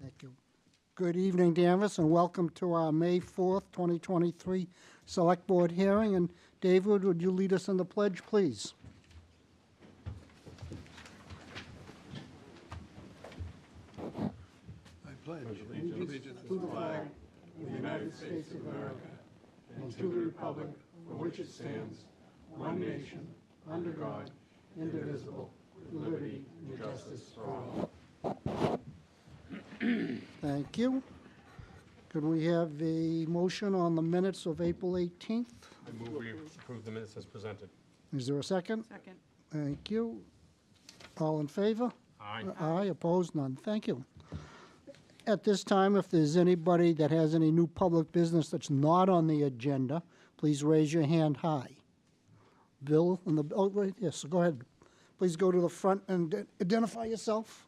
Thank you. Good evening, Danvers, and welcome to our May 4th, 2023 Select Board hearing. And David, would you lead us in the pledge, please? I pledge allegiance to the flag of the United States of America and to the republic for which it stands, one nation, under God, indivisible, with liberty and justice for all. Thank you. Could we have a motion on the minutes of April 18th? I move we approve the minutes as presented. Is there a second? Second. Thank you. All in favor? Aye. Aye, opposed, none. Thank you. At this time, if there's anybody that has any new public business that's not on the agenda, please raise your hand high. Bill, right, yes, go ahead. Please go to the front and identify yourself.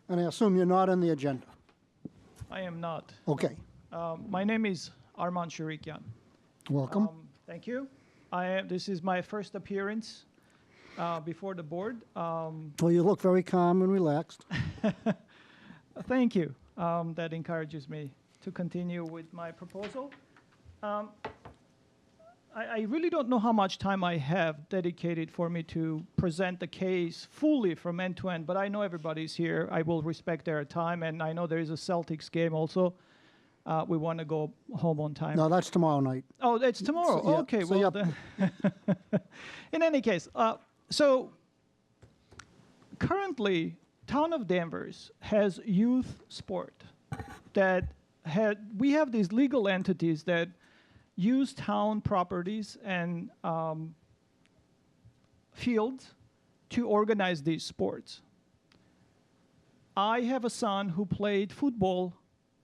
And I assume you're not on the agenda. I am not. Okay, My name is Arman Shurikian. welcome. Thank you. This is my first appearance before the board. Well, you look very calm and relaxed. Thank you. That encourages me to continue with my proposal. I really don't know how much time I have dedicated for me to present the case fully from end to end, but I know everybody's here. I will respect their time, and I know there is a Celtics game also. We want to go home on time. No, that's tomorrow night. Oh, it's tomorrow. So, yeah, Okay, so well, in any case, so currently, town of Danvers has youth sport that we have these legal entities that use town properties and fields to organize these sports. I have a son who played football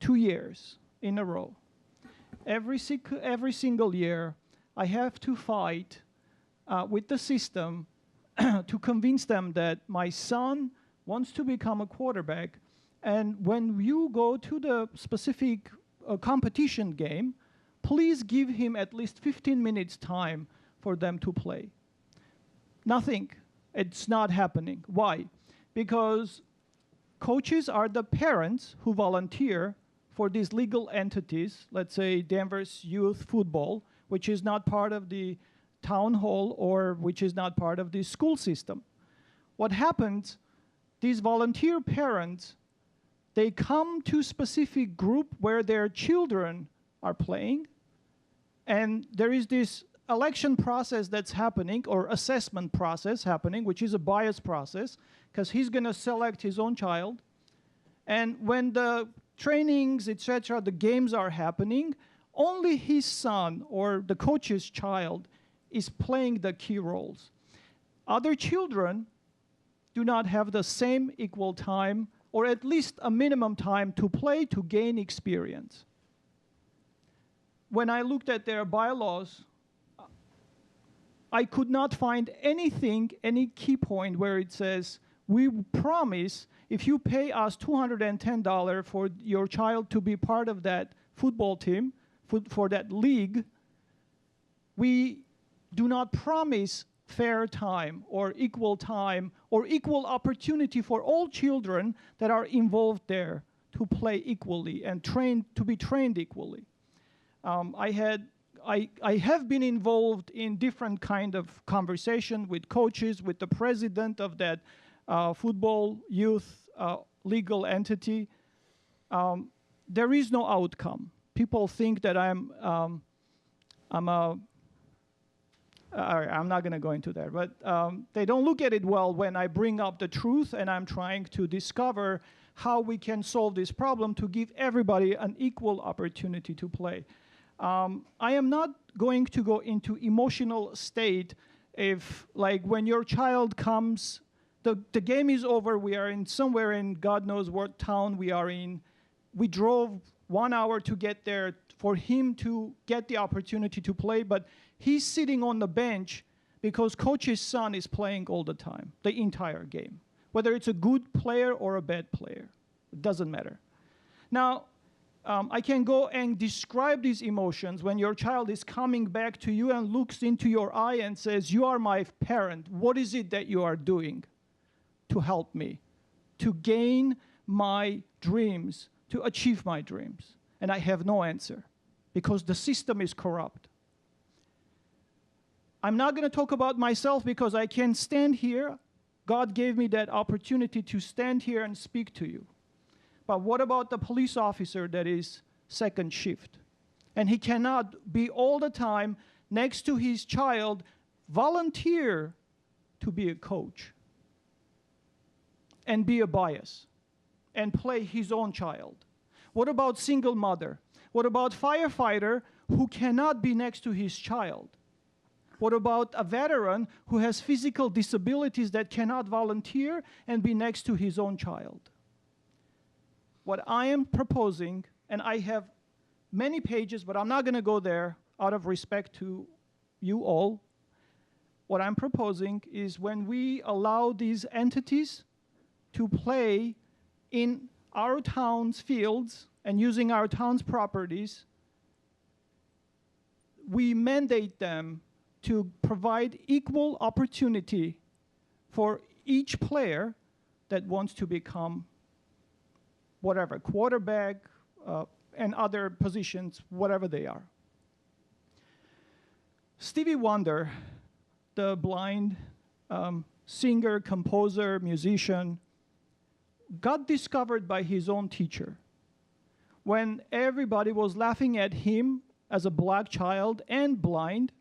2 years in a row. Every single year, I have to fight with the system to convince them that my son wants to become a quarterback, and when you go to the specific competition game, please give him at least 15 minutes time for them to play. Nothing. It's not happening. Why? Because coaches are the parents who volunteer for these legal entities, let's say Danvers Youth Football, which is not part of the town hall or which is not part of the school system. What happens, these volunteer parents, they come to specific group where their children are playing, and there is this election process that's happening, or assessment process happening, which is a bias process, because he's going to select his own child. And when the trainings, etc., the games are happening, only his son or the coach's child is playing the key roles. Other children do not have the same equal time, or at least a minimum time to play to gain experience. When I looked at their bylaws, I could not find anything, any key point where it says, we promise if you pay us $210 for your child to be part of that football team, for that league, we do not promise fair time or equal opportunity for all children that are involved there to play equally and to be trained equally. I have been involved in different kind of conversation with coaches, with the president of that football youth legal entity. There is no outcome. People think that I'm not going to go into that, but they don't look at it well when I bring up the truth and I'm trying to discover how we can solve this problem to give everybody an equal opportunity to play. I am not going to go into emotional state if, like, when your child comes, the game is over, we are in somewhere in God knows what town we are in. We drove 1 hour to get there for him to get the opportunity to play, but he's sitting on the bench because coach's son is playing all the time, the entire game. Whether it's a good player or a bad player, it doesn't matter. Now, I can go and describe these emotions when your child is coming back to you and looks into your eye and says, you are my parent. What is it that you are doing to help me, to gain my dreams, to achieve my dreams? And I have no answer because the system is corrupt. I'm not going to talk about myself because I can stand here. God gave me that opportunity to stand here and speak to you. But what about the police officer that is second shift? And he cannot be all the time next to his child, volunteer to be a coach and be a bias and play his own child. What about single mother? What about firefighter who cannot be next to his child? What about a veteran who has physical disabilities that cannot volunteer and be next to his own child? What I am proposing, and I have many pages, but I'm not going to go there out of respect to you all. What I'm proposing is when we allow these entities to play in our town's fields and using our town's properties, we mandate them to provide equal opportunity for each player that wants to become whatever, quarterback and other positions, whatever they are. Stevie Wonder, the blind singer, composer, musician, got discovered by his own teacher. When everybody was laughing at him as a black child and blind,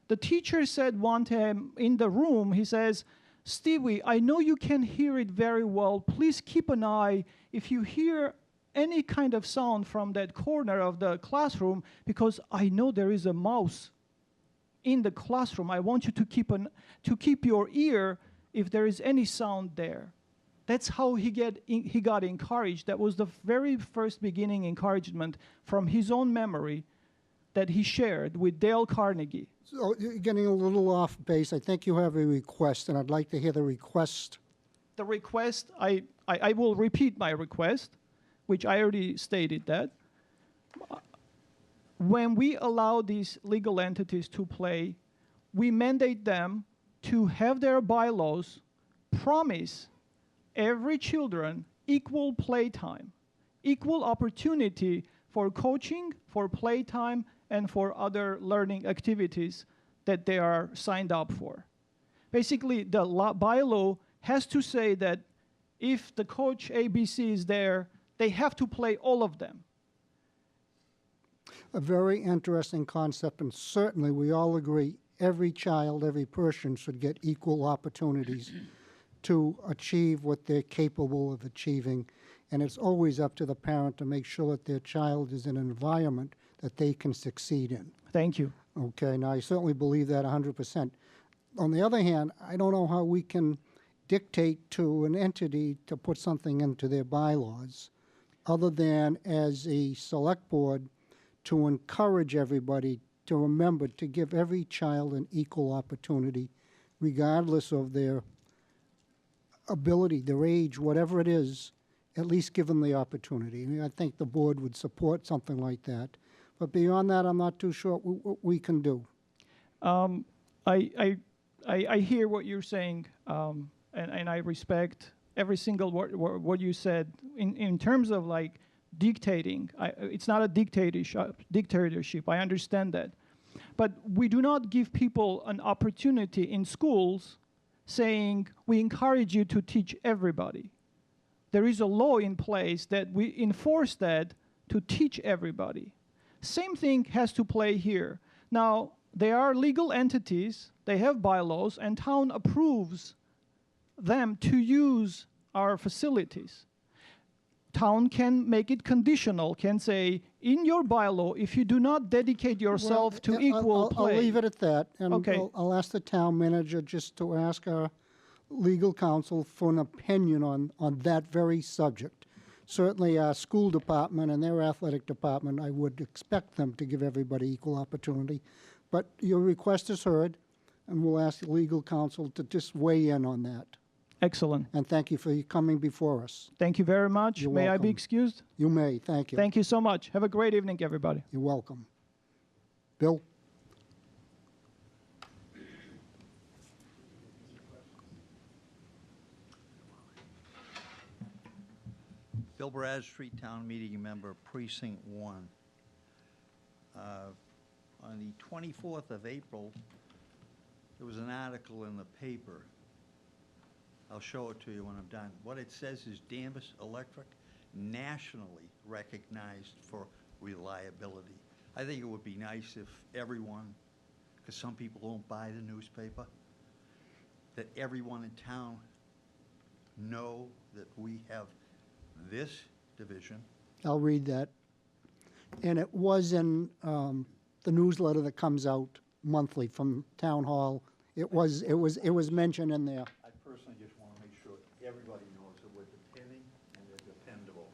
the teacher said one time in the room, he says, "Stevie, I know you can hear it very well. Please keep an eye if you hear any kind of sound from that corner of the classroom, because I know there is a mouse in the classroom. I want you to keep your ear if there is any sound there." That's how he got encouraged. That was the very first beginning encouragement from his own memory that he shared with Dale Carnegie. So you're getting a little off base. I think you have a request, and I'd like to hear the request. The request, I will repeat my request, which I already stated that. When we allow these legal entities to play, we mandate them to have their bylaws promise every children equal playtime, equal opportunity for coaching, for playtime, and for other learning activities that they are signed up for. Basically, the bylaw has to say that if the coach ABC is there, they have to play all of them. A very interesting concept, and certainly we all agree every child, every person should get equal opportunities to achieve what they're capable of achieving. And it's always up to the parent to make sure that their child is in an environment that they can succeed in. Thank you. Okay, now I certainly believe that 100%. On the other hand, I don't know how we can dictate to an entity to put something into their bylaws other than as a select board to encourage everybody to remember to give every child an equal opportunity regardless of their ability, their age, whatever it is, at least give them the opportunity. And I think the board would support something like that. But beyond that, I'm not too sure what we can do. I hear what you're saying, and I respect every single word what you said. In terms of like dictating, it's not a dictatorship. I understand that. But we do not give people an opportunity in schools saying we encourage you to teach everybody. There is a law in place that we enforce that to teach everybody. Same thing has to play here. Now, they are legal entities, they have bylaws, and town approves them to use our facilities. Town can make it conditional, can say, in your bylaw, if you do not dedicate yourself to equal play. I'll leave it at that, and Okay. I'll ask the town manager just to ask our legal counsel for an opinion on that very subject. Certainly our school department and their athletic department, I would expect them to give everybody equal opportunity. But your request is heard, and we'll ask the legal counsel to just weigh in on that. Excellent. And thank you for coming before us. Thank you very much. You're May I be welcome. excused? You may, thank you. Thank you so much. Have a great evening, everybody. You're welcome. Bill? Bill Bradstreet, Town Meeting Member, Precinct 1. On the 24th of April, there was an article in the paper. I'll show it to you when I'm done. What it says is Danvers Electric, nationally recognized for reliability. I think it would be nice if everyone, because some people don't buy the newspaper, that everyone in town know that we have this division. I'll read that. And it was in the newsletter that comes out monthly from Town Hall. It was mentioned in there. I personally just want to make sure everybody knows that we're depending and they're dependable.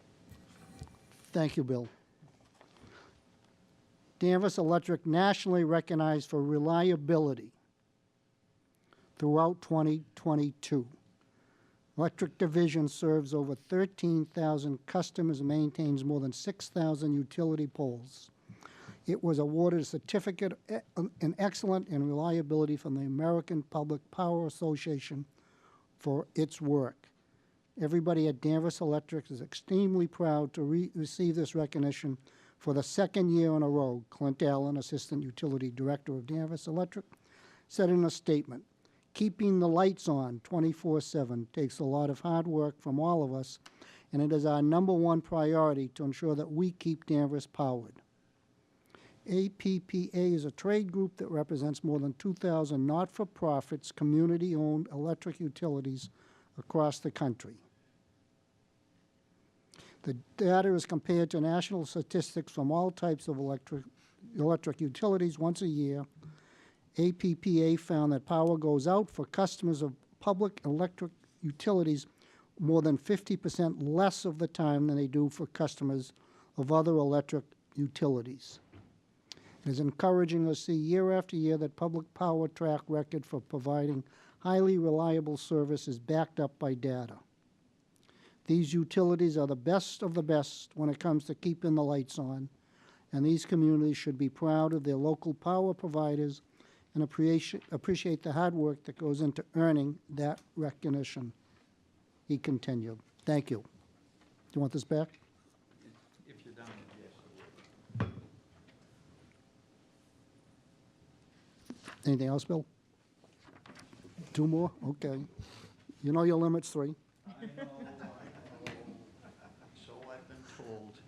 Thank you, Bill. Danvers Electric nationally recognized for reliability throughout 2022. Electric Division serves over 13,000 customers and maintains more than 6,000 utility poles. It was awarded a certificate in excellence and reliability from the American Public Power Association for its work. Everybody at Danvers Electric is extremely proud to receive this recognition for the second year in a row. Clint Allen, Assistant Utility Director of Danvers Electric, said in a statement, "Keeping the lights on 24/7 takes a lot of hard work from all of us, and it is our #1 priority to ensure that we keep Danvers powered." APPA is a trade group that represents more than 2,000 not-for-profits, community-owned electric utilities across the country. The data is compared to national statistics from all types of electric utilities once a year. APPA found that power goes out for customers of public electric utilities more than 50% less of the time than they do for customers of other electric utilities. It is encouraging to see year after year that public power track record for providing highly reliable service is backed up by data. These utilities are the best of the best when it comes to keeping the lights on, and these communities should be proud of their local power providers and appreciate the hard work that goes into earning that recognition. He continued. Thank you. Do you want this back? If you're done, yes. Anything else, Bill? 2 more? Okay. You know your limit's 3. I know. So I've been told.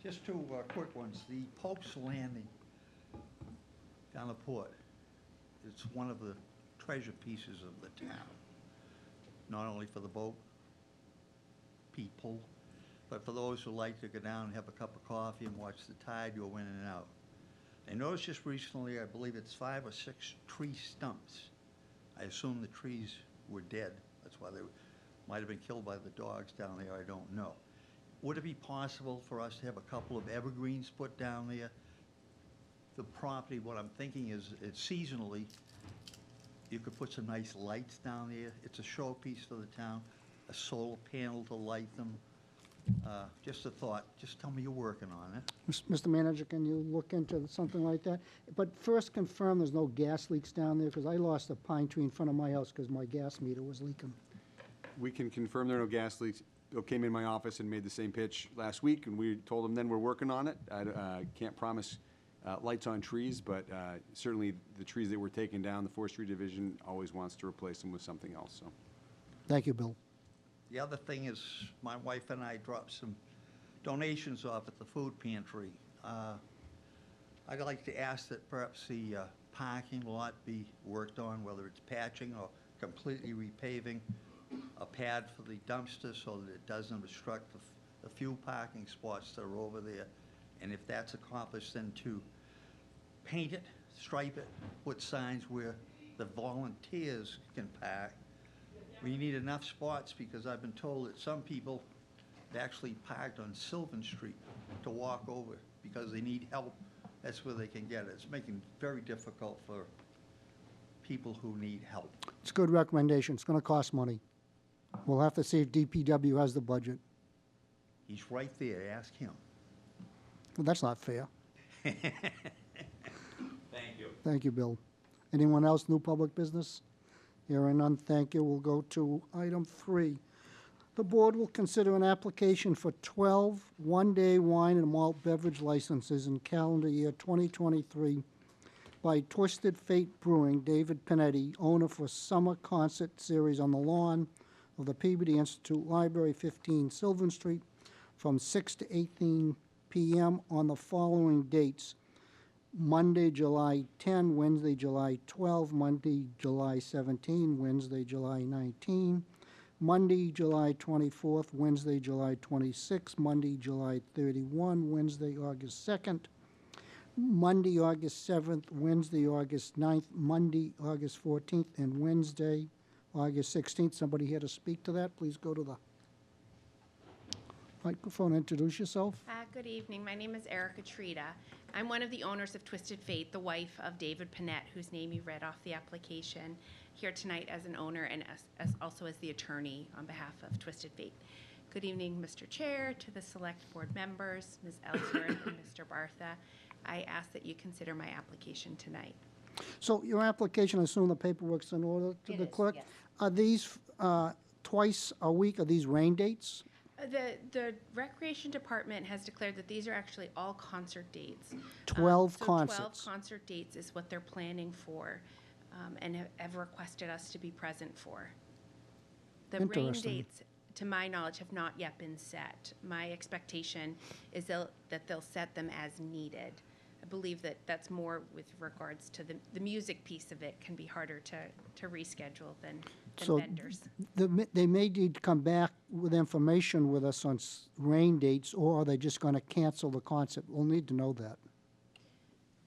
Just 2 quick ones. The Pope's Landing down the port. It's one of the treasure pieces of the town. Not only for the boat people, but for those who like to go down and have a cup of coffee and watch the tide go in and out. I noticed just recently, I believe it's 5 or 6 tree stumps. I assume the trees were dead. That's why they might have been killed by the dogs down there, I don't know. Would it be possible for us to have a couple of evergreens put down there? The property, what I'm thinking is, it's seasonally, you could put some nice lights down there. It's a showpiece for the town, a solar panel to light them. Just a thought. Just tell me you're working on it. Mr. Manager, can you look into something like that? But first confirm there's no gas leaks down there, because I lost a pine tree in front of my house because my gas meter was leaking. We can confirm there are no gas leaks. Bill came in my office and made the same pitch last week, and we told him then we're working on it. I can't promise lights on trees, but certainly the trees that were taken down, the Forestry Division always wants to replace them with something else. So, Thank you, Bill. The other thing is, my wife and I dropped some donations off at the food pantry. I'd like to ask that perhaps the parking lot be worked on, whether it's patching or completely repaving, a pad for the dumpster so that it doesn't obstruct the few parking spots that are over there. And if that's accomplished, then to paint it, stripe it, put signs where the volunteers can park. We need enough spots, because I've been told that some people have actually parked on Sylvan Street to walk over because they need help. That's where they can get it. It's making it very difficult for people who need help. It's a good recommendation. It's going to cost money. We'll have to see if DPW has the budget. He's right there. Ask him. Well, that's not fair. Thank you. Thank you, Bill. Anyone else, new public business? Hearing none, thank you. We'll go to item 3. The board will consider an application for 12 one-day wine and malt beverage licenses in calendar year 2023 by Twisted Fate Brewing, David Panetti, owner for Summer Concert Series on the lawn of the Peabody Institute Library, 15 Sylvan Street, from 6 to 18 p.m. on the following dates: Monday, July 10, Wednesday, July 12, Monday, July 17, Wednesday, July 19, Monday, July 24th, Wednesday, July 26th, Monday, July 31, Wednesday, August 2nd, Monday, August 7th, Wednesday, August 9th, Monday, August 14th, and Wednesday, August 16th. Somebody here to speak to that? Please go to the microphone, introduce yourself. Good evening. My name is Erica Trita. I'm one of the owners of Twisted Fate, the wife of David Panett, whose name you read off the application, here tonight as an owner and also as the attorney on behalf of Twisted Fate. Good evening, Mr. Chair, to the select board members, Ms. Ellsworth and Mr. Bartha. I ask that you consider my application tonight. So your application, I assume the paperwork's in order to It the is, clerk? yes. Are these twice a week? Are these rain dates? The Recreation Department has declared that these are actually all concert dates. 12 so concerts. 12 concert dates is what they're planning for, and have requested us to be present for. The rain Interesting. dates, to my knowledge, have not yet been set. My expectation is that they'll set them as needed. I believe that that's more with regards to the music piece of it can be harder to reschedule than So vendors. they may need to come back with information with us on rain dates, or are they just going to cancel the concert? We'll need to know that.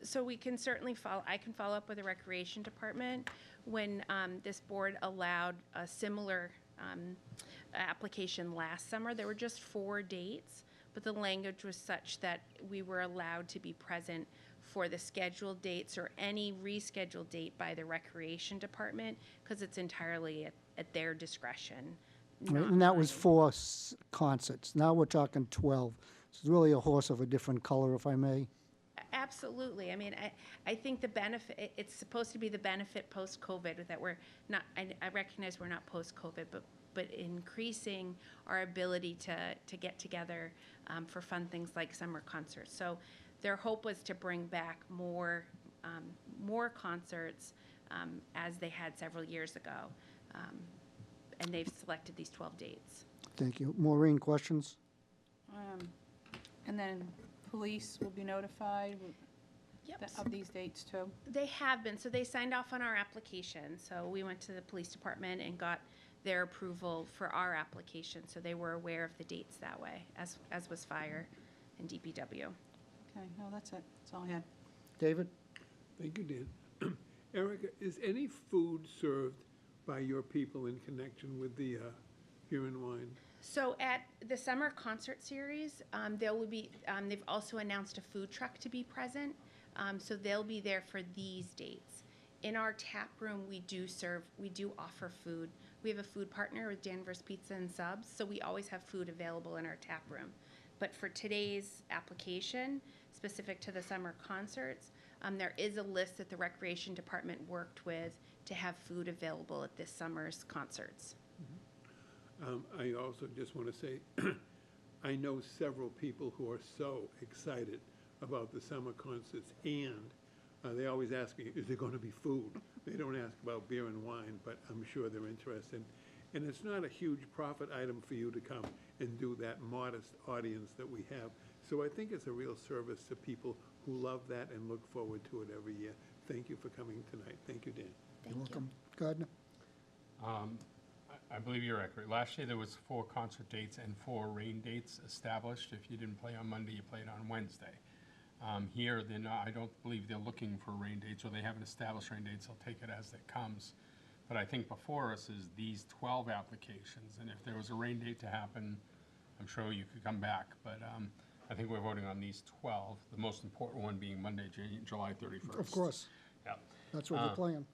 So we can certainly I can follow up with the Recreation Department. When this board allowed a similar application last summer, there were just 4 dates, but the language was such that we were allowed to be present for the scheduled dates or any rescheduled date by the Recreation Department, because it's entirely at their discretion. Right, not and that was mine. 4 concerts. Now we're talking 12. It's really a horse of a different color, if I may. Absolutely. I mean, I think the benefit, it's supposed to be the benefit post-COVID, that we're not, I recognize we're not post-COVID, but increasing our ability to get together for fun things like summer concerts. So their hope was to bring back more concerts as they had several years ago. And they've selected these 12 dates. Thank you. Maureen, questions? And then police will be notified Yep. of these dates too? They have been. So they signed off on our application. So we went to the police department and got their approval for our application. So they were aware of the dates that way, as was fire and DPW. Okay, no, that's it. That's all I had. David? Thank you, Dan. Erica, is any food served by your people in connection with the beer and wine? So at the summer concert series, there will be, they've also announced a food truck to be present. So they'll be there for these dates. In our tap room, we do offer food. We have a food partner with Danvers Pizza and Subs, so we always have food available in our tap room. But for today's application, specific to the summer concerts, there is a list that the Recreation Department worked with to have food available at this summer's concerts. I also just want to say, I know several people who are so excited about the summer concerts, and they always ask me, is there going to be food? They don't ask about beer and wine, but I'm sure they're interested. And it's not a huge profit item for you to come and do that modest audience that we have. So I think it's a real service to people who love that and look forward to it every year. Thank you for coming tonight. Thank you, Dan. Thank You're you. welcome. Gardner? I believe you're accurate. Last year, there was 4 concert dates and 4 rain dates established. If you didn't play on Monday, you played on Wednesday. Here, they're not, I don't believe they're looking for rain dates, or they haven't established rain dates. They'll take it as it comes. But I think before us is these 12 applications, and if there was a rain date to happen, I'm sure you could come back. But I think we're voting on these 12, the most important one being Monday, July 31st. Of course. Yeah. That's what you're playing.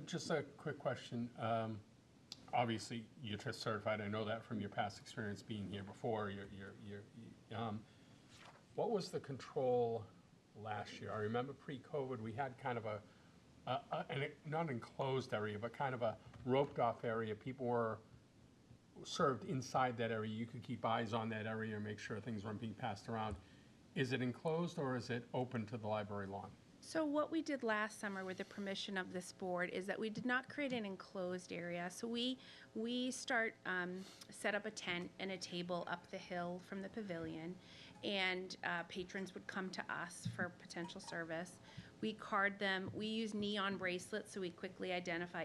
Just a quick question. Obviously, you're test certified. I know that from your past experience being here before. What was the control last year? I remember pre-COVID, we had kind of not enclosed area, but kind of a roped-off area. People were served inside that area, you could keep eyes on that area and make sure things weren't being passed around. Is it enclosed or is it open to the library lawn? So what we did last summer with the permission of this board is that we did not create an enclosed area. So we set up a tent and a table up the hill from the pavilion, and patrons would come to us for potential service. We card them. We use neon bracelets so we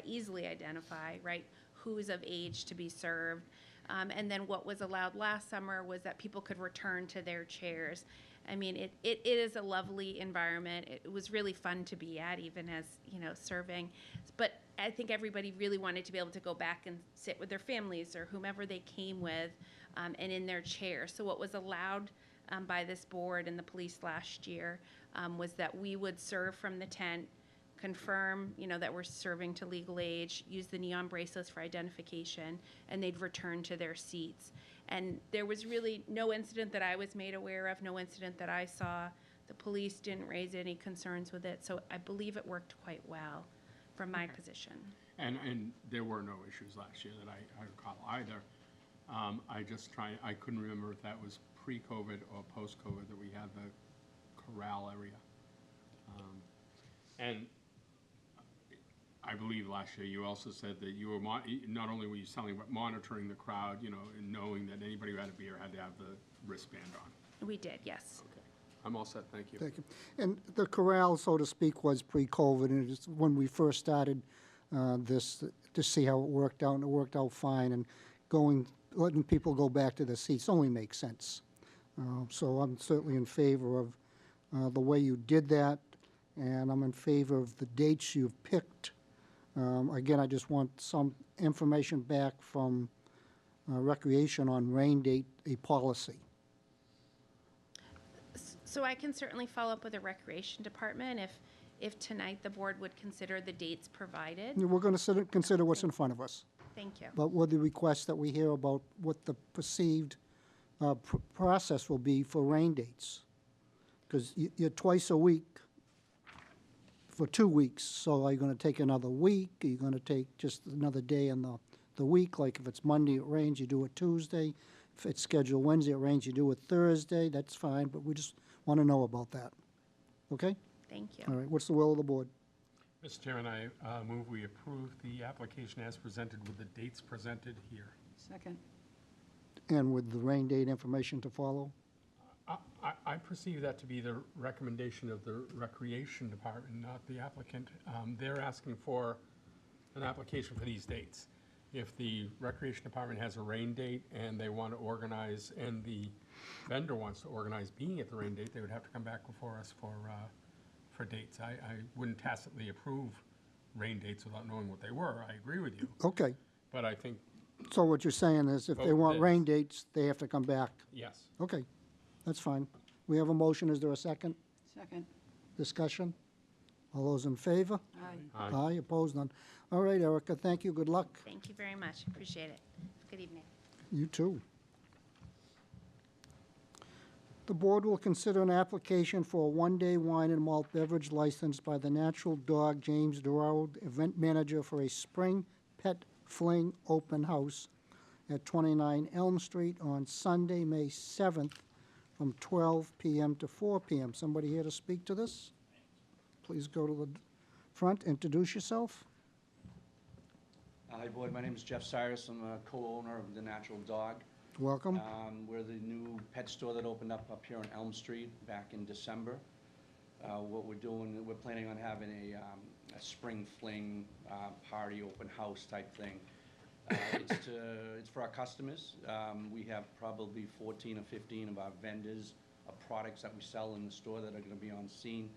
easily identify, right, who's of age to be served. And then what was allowed last summer was that people could return to their chairs. I mean, it is a lovely environment. It was really fun to be at, even as, serving. But I think everybody really wanted to be able to go back and sit with their families or whomever they came with, and in their chairs. So what was allowed by this board and the police last year was that we would serve from the tent, confirm, that we're serving to legal age, use the neon bracelets for identification, and they'd return to their seats. And there was really no incident that I was made aware of, no incident that I saw. The police didn't raise any concerns with it, so I believe it worked quite well from my position. And there were no issues last year that I recall either. I couldn't remember if that was pre-COVID or post-COVID that we had the corral area. And I believe last year you also said that you were not only were you selling, but monitoring the crowd, and knowing that anybody who had a beer had to have the wristband on. We did, yes. Okay. I'm all set, thank you. Thank you. And the corral, so to speak, was pre-COVID, and it's when we first started this to see how it worked out, and it worked out fine, and letting people go back to their seats only makes sense. So I'm certainly in favor of the way you did that, and I'm in favor of the dates you've picked. Again, I just want some information back from Recreation on rain date, a policy. So I can certainly follow up with the Recreation Department if tonight the board would consider the dates provided. We're going to consider what's in front of us. Thank you. But with the request that we hear about what the perceived process will be for rain dates. Because you're twice a week for 2 weeks, so are you going to take another week? Are you going to take just another day in the week? Like if it's Monday, it rains, you do it Tuesday. If it's scheduled Wednesday, it rains, you do it Thursday. That's fine, but we just want to know about that. Okay? Thank you. All right, what's the will of the board? Mr. Chairman, I move we approve the application as presented with the dates presented here. Second. And with the rain date information to follow? I perceive that to be the recommendation of the Recreation Department, not the applicant. They're asking for an application for these dates. If the Recreation Department has a rain date and they want to organize, and the vendor wants to organize being at the rain date, they would have to come back before us for dates. I wouldn't tacitly approve rain dates without knowing what they were. I agree with you. Okay, But I think, so what you're saying is if they Vote want this. rain dates, they have to come back. yes. Okay, that's fine. We have a motion, is there a second? Second. Discussion? All those in favor? Aye. Aye. Opposed, none. All right, Erica, thank you, good luck. Thank you very much. Appreciate it. Good evening. You too. The board will consider an application for a one-day wine and malt beverage license by the Natural Dog James Durrell, event manager for a spring pet fling open house at 29 Elm Street on Sunday, May 7th, from 12 p.m. to 4 p.m. Somebody here to speak to this? Please go to the front, introduce yourself. Hi, Board. My name is Jeff Cyrus. I'm a co-owner of The Natural Dog. Welcome. We're the new pet store that opened up here on Elm Street back in December. What we're doing, we're planning on having a spring fling party, open house type thing. It's for our customers. We have probably 14 or 15 of our vendors of products that we sell in the store that are going to be on scene,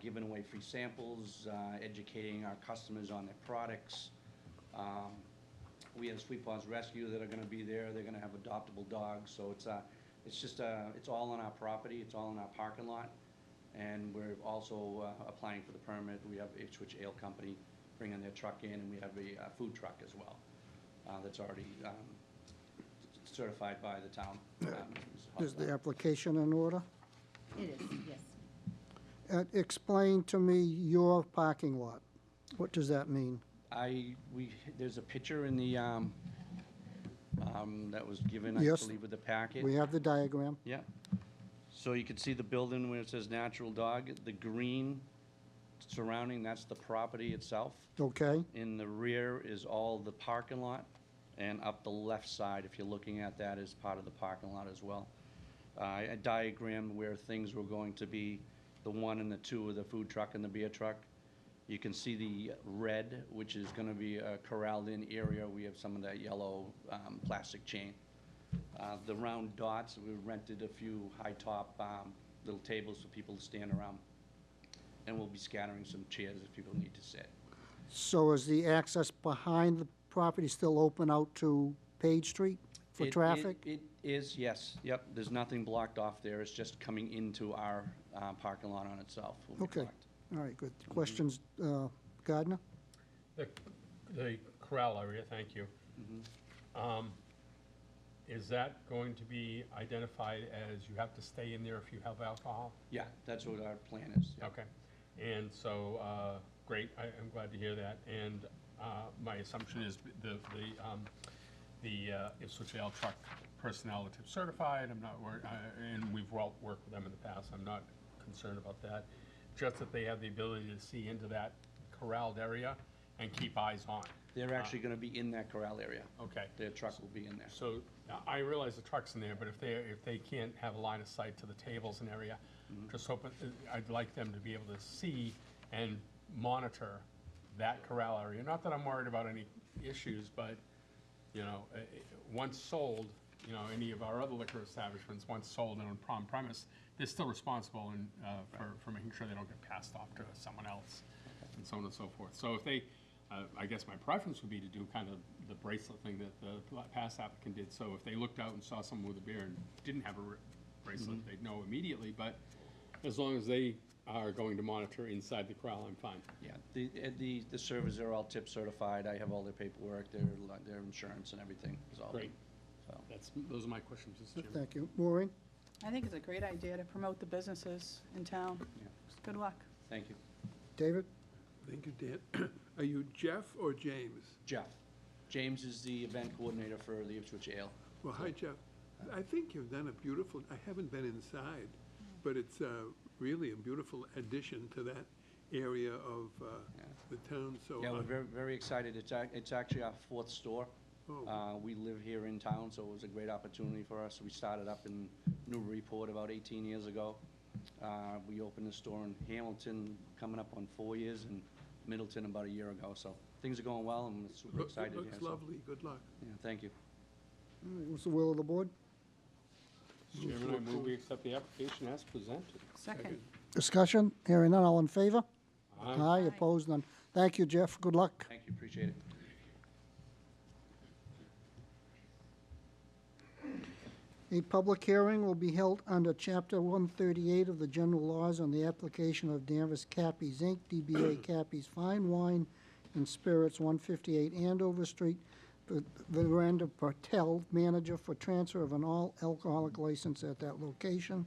giving away free samples, educating our customers on their products. We have Sweet Paws Rescue that are going to be there. They're going to have adoptable dogs. So it's all on our property. It's all in our parking lot. And we're also applying for the permit. We have Ipswich Ale Company bringing their truck in, and we have a food truck as well that's already certified by the town. Is the application in order? It is, yes. Explain to me your parking lot. What does that mean? There's a picture in the that was given, I Yes. believe, with the packet. We have the diagram. Yeah. So you can see the building where it says natural dog, the green surrounding, that's the property itself. Okay, In the rear is all the parking lot, and up the left side, if you're looking at that, is part of the parking lot as well. A diagram where things were going to be, the 1 and the 2 of the food truck and the beer truck. You can see the red, which is gonna be a corralled-in area. We have some of that yellow plastic chain. The round dots, we rented a few high-top little tables for people to stand around. And we'll be scattering some chairs if people need to sit. so is the access behind the property still open out to Page Street for traffic? It is, yes, yep. There's nothing blocked off there. It's just coming into our parking lot on itself. will be Okay. blocked. All right, good. Questions, Gardner? The corral area, thank you. Is that going to be identified as you have to stay in there if you have alcohol? Yeah, that's what our plan is. yeah. Okay, and so, great, I'm glad to hear that, and my assumption is the Ipswich Ale truck personnel are tip certified, I'm not worried, and we've worked with them in the past, I'm not concerned about that. Just that they have the ability to see into that corralled area and keep eyes on. They're actually gonna be in that corral area. Okay. Their truck will be in there. So I realize the truck's in there, but if they can't have a line of sight to the tables and area, just hoping, I'd like them to be able to see and monitor that corral area. Not that I'm worried about any issues, but, you know, once sold, you know, any of our other liquor establishments, once sold and on premise, they're still responsible and, for making sure they don't get passed off to someone else and so on and so forth. So if they, I guess my preference would be to do kind of the bracelet thing that the past applicant did. So if they looked out and saw someone with a beer and didn't have a bracelet, they'd know immediately. But as long as they are going to monitor inside the corral, I'm fine. Yeah, the servers are all tip certified. I have all their paperwork, their insurance and everything is all. Great. So, Those are my questions, Mr. Chairman. Thank you. Maureen? I think it's a great idea to promote the businesses in town. Yeah. Good luck. thank you. David? Thank you, Dan. Are you Jeff or James? Jeff. James is the event coordinator for the Ipswich Ale. Well, hi, Jeff. I think you've done a beautiful, I haven't been inside, but it's really a beautiful addition to that area of the town, so. Yeah, we're very, very excited. It's actually our 4th store. Oh. We live here in town, so it was a great opportunity for us. We started up in Newburyport about 18 years ago. We opened a store in Hamilton, coming up on 4 years, and Middleton about a year ago. So things are going well, and we're super excited. It looks here, so, lovely. Good luck. Yeah, thank you. All right, what's the will of the board? Mr. Chairman, I move we accept the application as presented. Second. Discussion? Hearing none, all in favor? Aye. Opposed, none. Thank you, Jeff. Good luck. Thank you, appreciate it. A public hearing will be held under Chapter 138 of the General Laws on the application of Danvers Cappies, Inc., DBA Cappies Fine Wine and Spirits, 158 Andover Street. Veranda Patel, manager, for transfer of an all-alcoholic license at that location.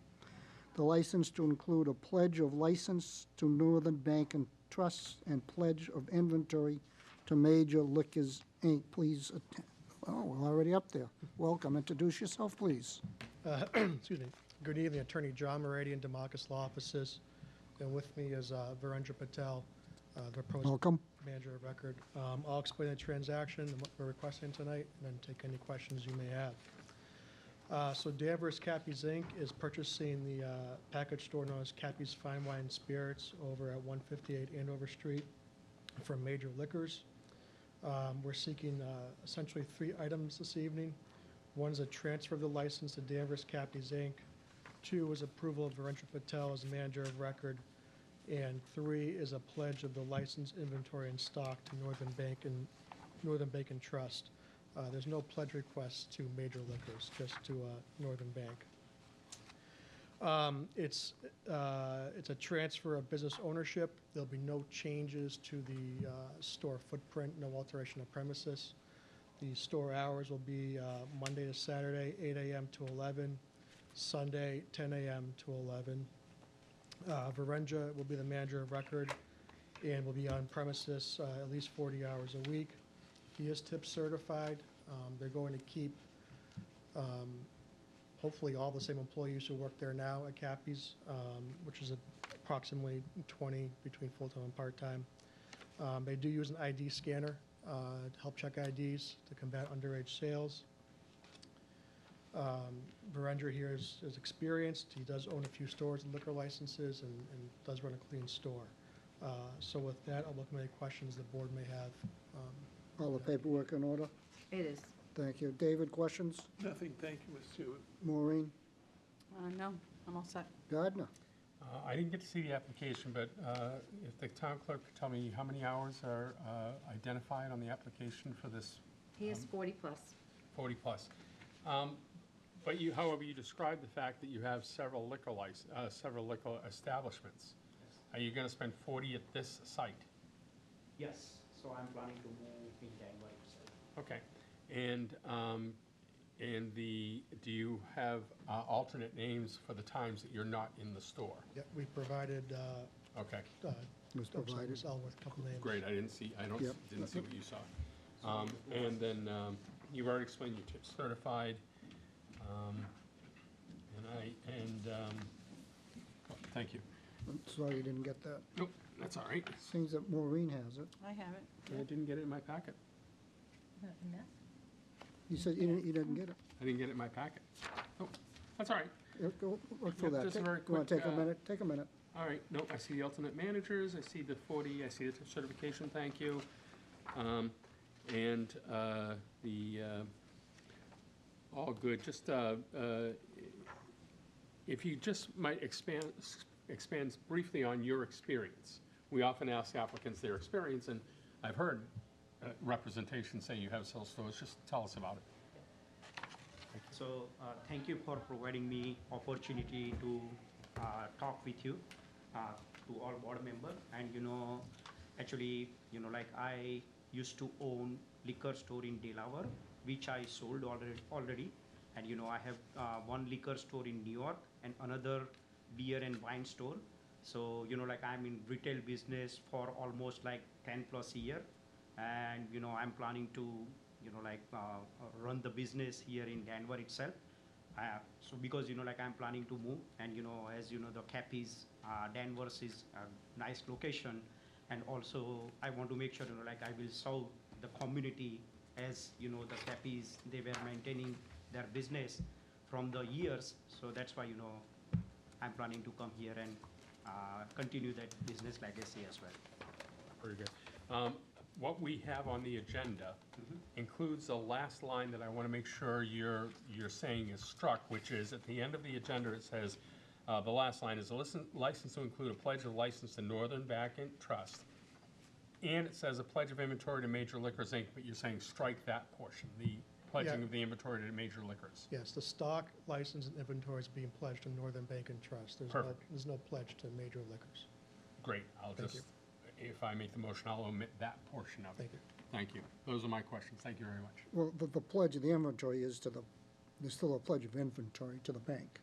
The license to include a pledge of license to Northern Bank and Trusts and pledge of inventory to Major Liquors, Inc. Please attend. Oh, we're already up there. Welcome. Introduce yourself, please. Excuse me. Good evening, Attorney John Meridian, Demarcus Law Offices. And with me is Virendra Patel, the proposed Welcome. manager of record. I'll explain the transaction and what we're requesting tonight, and then take any questions you may have. So Danvers Cappies, Inc. is purchasing the package store known as Cappies Fine Wine and Spirits over at 158 Andover Street from Major Liquors. We're seeking essentially 3 items this evening. One is a transfer of the license to Danvers Cappies, Inc. 2 is approval of Virendra Patel as manager of record. And 3 is a pledge of the license, inventory, and stock to Northern Bank and Trust. There's no pledge request to Major Liquors, just to Northern Bank. It's a transfer of business ownership. There'll be no changes to the store footprint, no alteration of premises. The store hours will be Monday to Saturday, 8 a.m. to 11, Sunday, 10 a.m. to 11. Virendra will be the manager of record and will be on premises at least 40 hours a week. He is tip certified. They're going to keep Hopefully all the same employees who work there now at Cappy's, which is approximately 20 between full-time and part-time. They do use an ID scanner to help check IDs to combat underage sales. Berenger here is experienced. He does own a few stores and liquor licenses and does run a clean store. So with that, I'll welcome any questions the board may have. All the paperwork in order? It is. Thank you. David, questions? Nothing, thank you, Ms. Stewart. Maureen? No, I'm all set. Gardner? I didn't get to see the application, but if the town clerk could tell me how many hours are identified on the application for this He is 40 plus. 40 plus. But you, however, you described the fact that you have several liquor establishments. Are you going to spend 40 at this site? Yes, so I'm planning to move in Danvers itself. Okay. And do you have alternate names for the times that you're not in the store? Yeah, we provided, Okay, Was provided. with a couple names. great. I didn't see what you saw. And then you've already explained you're certified. Thank you. I'm sorry you didn't get that. Nope, that's all right. Seems that Maureen has it. I have it. I didn't get it in my packet. You said you didn't get it. I didn't get it in my packet. Oh, that's all right. Go look through Yep, that. just a Take- very You want to quick, take a minute? Take a minute. All right, nope, I see the alternate managers, I see the 40, I see the certification, thank you. All good, just, if you just might expand briefly on your experience. We often ask applicants their experience, and I've heard representation say you have sales stores, just tell us about it. So thank you for providing me opportunity to talk with you, to all board members. And actually, like I used to own liquor store in Delaware, which I sold already. And I have one liquor store in New York and another beer and wine store. So like I'm in retail business for almost like 10 plus year, and I'm planning to run the business here in Danvers itself. So because like I'm planning to move, and as the Cappy's Danvers is a nice location, and also I want to make sure like I will serve the community, as the Cappy's, they were maintaining their business from the years. So that's why I'm planning to come here and continue that business legacy as well. Very good. What we have on the agenda includes the last line that I want to make sure you're saying is struck, which is at the end of the agenda, it says, the last line is a license to include a pledge of license to Northern Bank and Trust. And it says a pledge of inventory to Major Liquors, Inc., but you're saying strike that portion, the pledging Yeah. of the inventory to Major Liquors. Yes, the stock, license, and inventory is being pledged to Northern Bank and Trust. Perfect. There's no pledge to Major Liquors. Great, I'll Thank just, if I make the motion, I'll omit that portion of it. Thank you. Thank you. Those are my questions. Thank you very much. Well, the pledge of the inventory is there's still a pledge of inventory to the bank.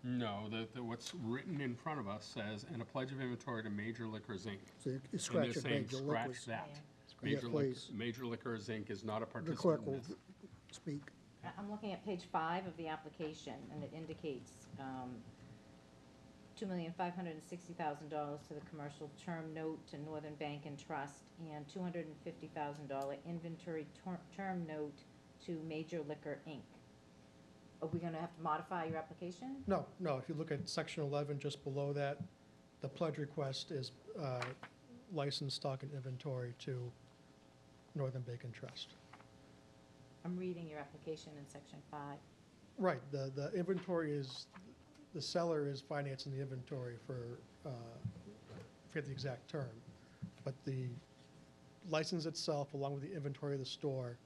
No, what's written in front of us says, and a pledge of inventory to Major Liquors, Inc. So you And scratch they're it, saying Major scratch Liquors. that. Yeah, please. Major Liquors, Inc. is not a The participant clerk in will this. speak. I'm looking at page 5 of the application, and it indicates $2,560,000 to the commercial term note to Northern Bank and Trust, and $250,000 inventory term note to Major Liquor, Inc. Are we gonna have to modify your application? No, if you look at section 11, just below that, the pledge request is license, stock, and inventory to Northern Bank and Trust. I'm reading your application in section 5. Right, the inventory is, the seller is financing the inventory for, I forget the exact term, but the license itself, along with the inventory of the store,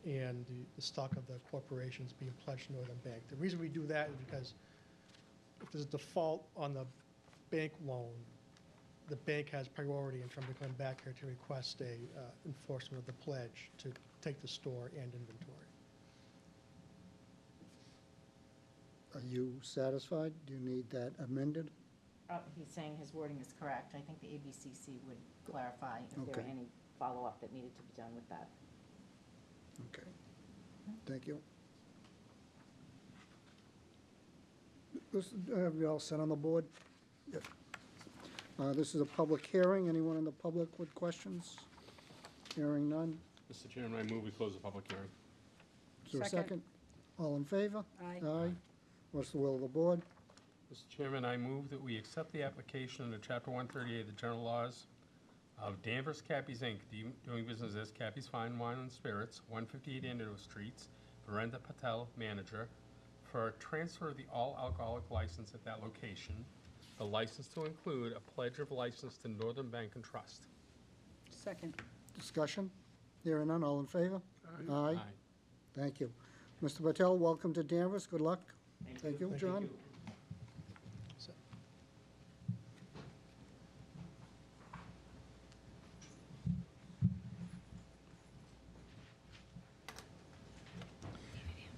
and the stock of the corporation is being pledged to Northern Bank. The reason we do that is because if there's a default on the bank loan, the bank has priority in terms of coming back here to request a enforcement of the pledge to take the store and inventory. Are you satisfied? Do you need that amended? He's saying his wording is correct. I think the ABCC would clarify if there were Okay. any follow-up that needed to be done with that. Okay. Thank you. Have you all set on the board? Yep. This is a public hearing. Anyone in the public with questions? Hearing none. Mr. Chairman, I move we close the public hearing. Is there a Second. second? All in favor? Aye. Aye. What's the will of the board? Mr. Chairman, I move that we accept the application under Chapter 138 of the General Laws of Danvers Cappies, Inc., doing business as Cappies Fine Wine and Spirits, 158 Andover Streets, Virendra Patel, manager, for a transfer of the all-alcoholic license at that location, the license to include a pledge of license to Northern Bank and Trust. Second. Discussion? Hearing none. All in favor? Aye. Thank you. Mr. Patel, welcome to Danvers. Good luck. Thank you, John. So-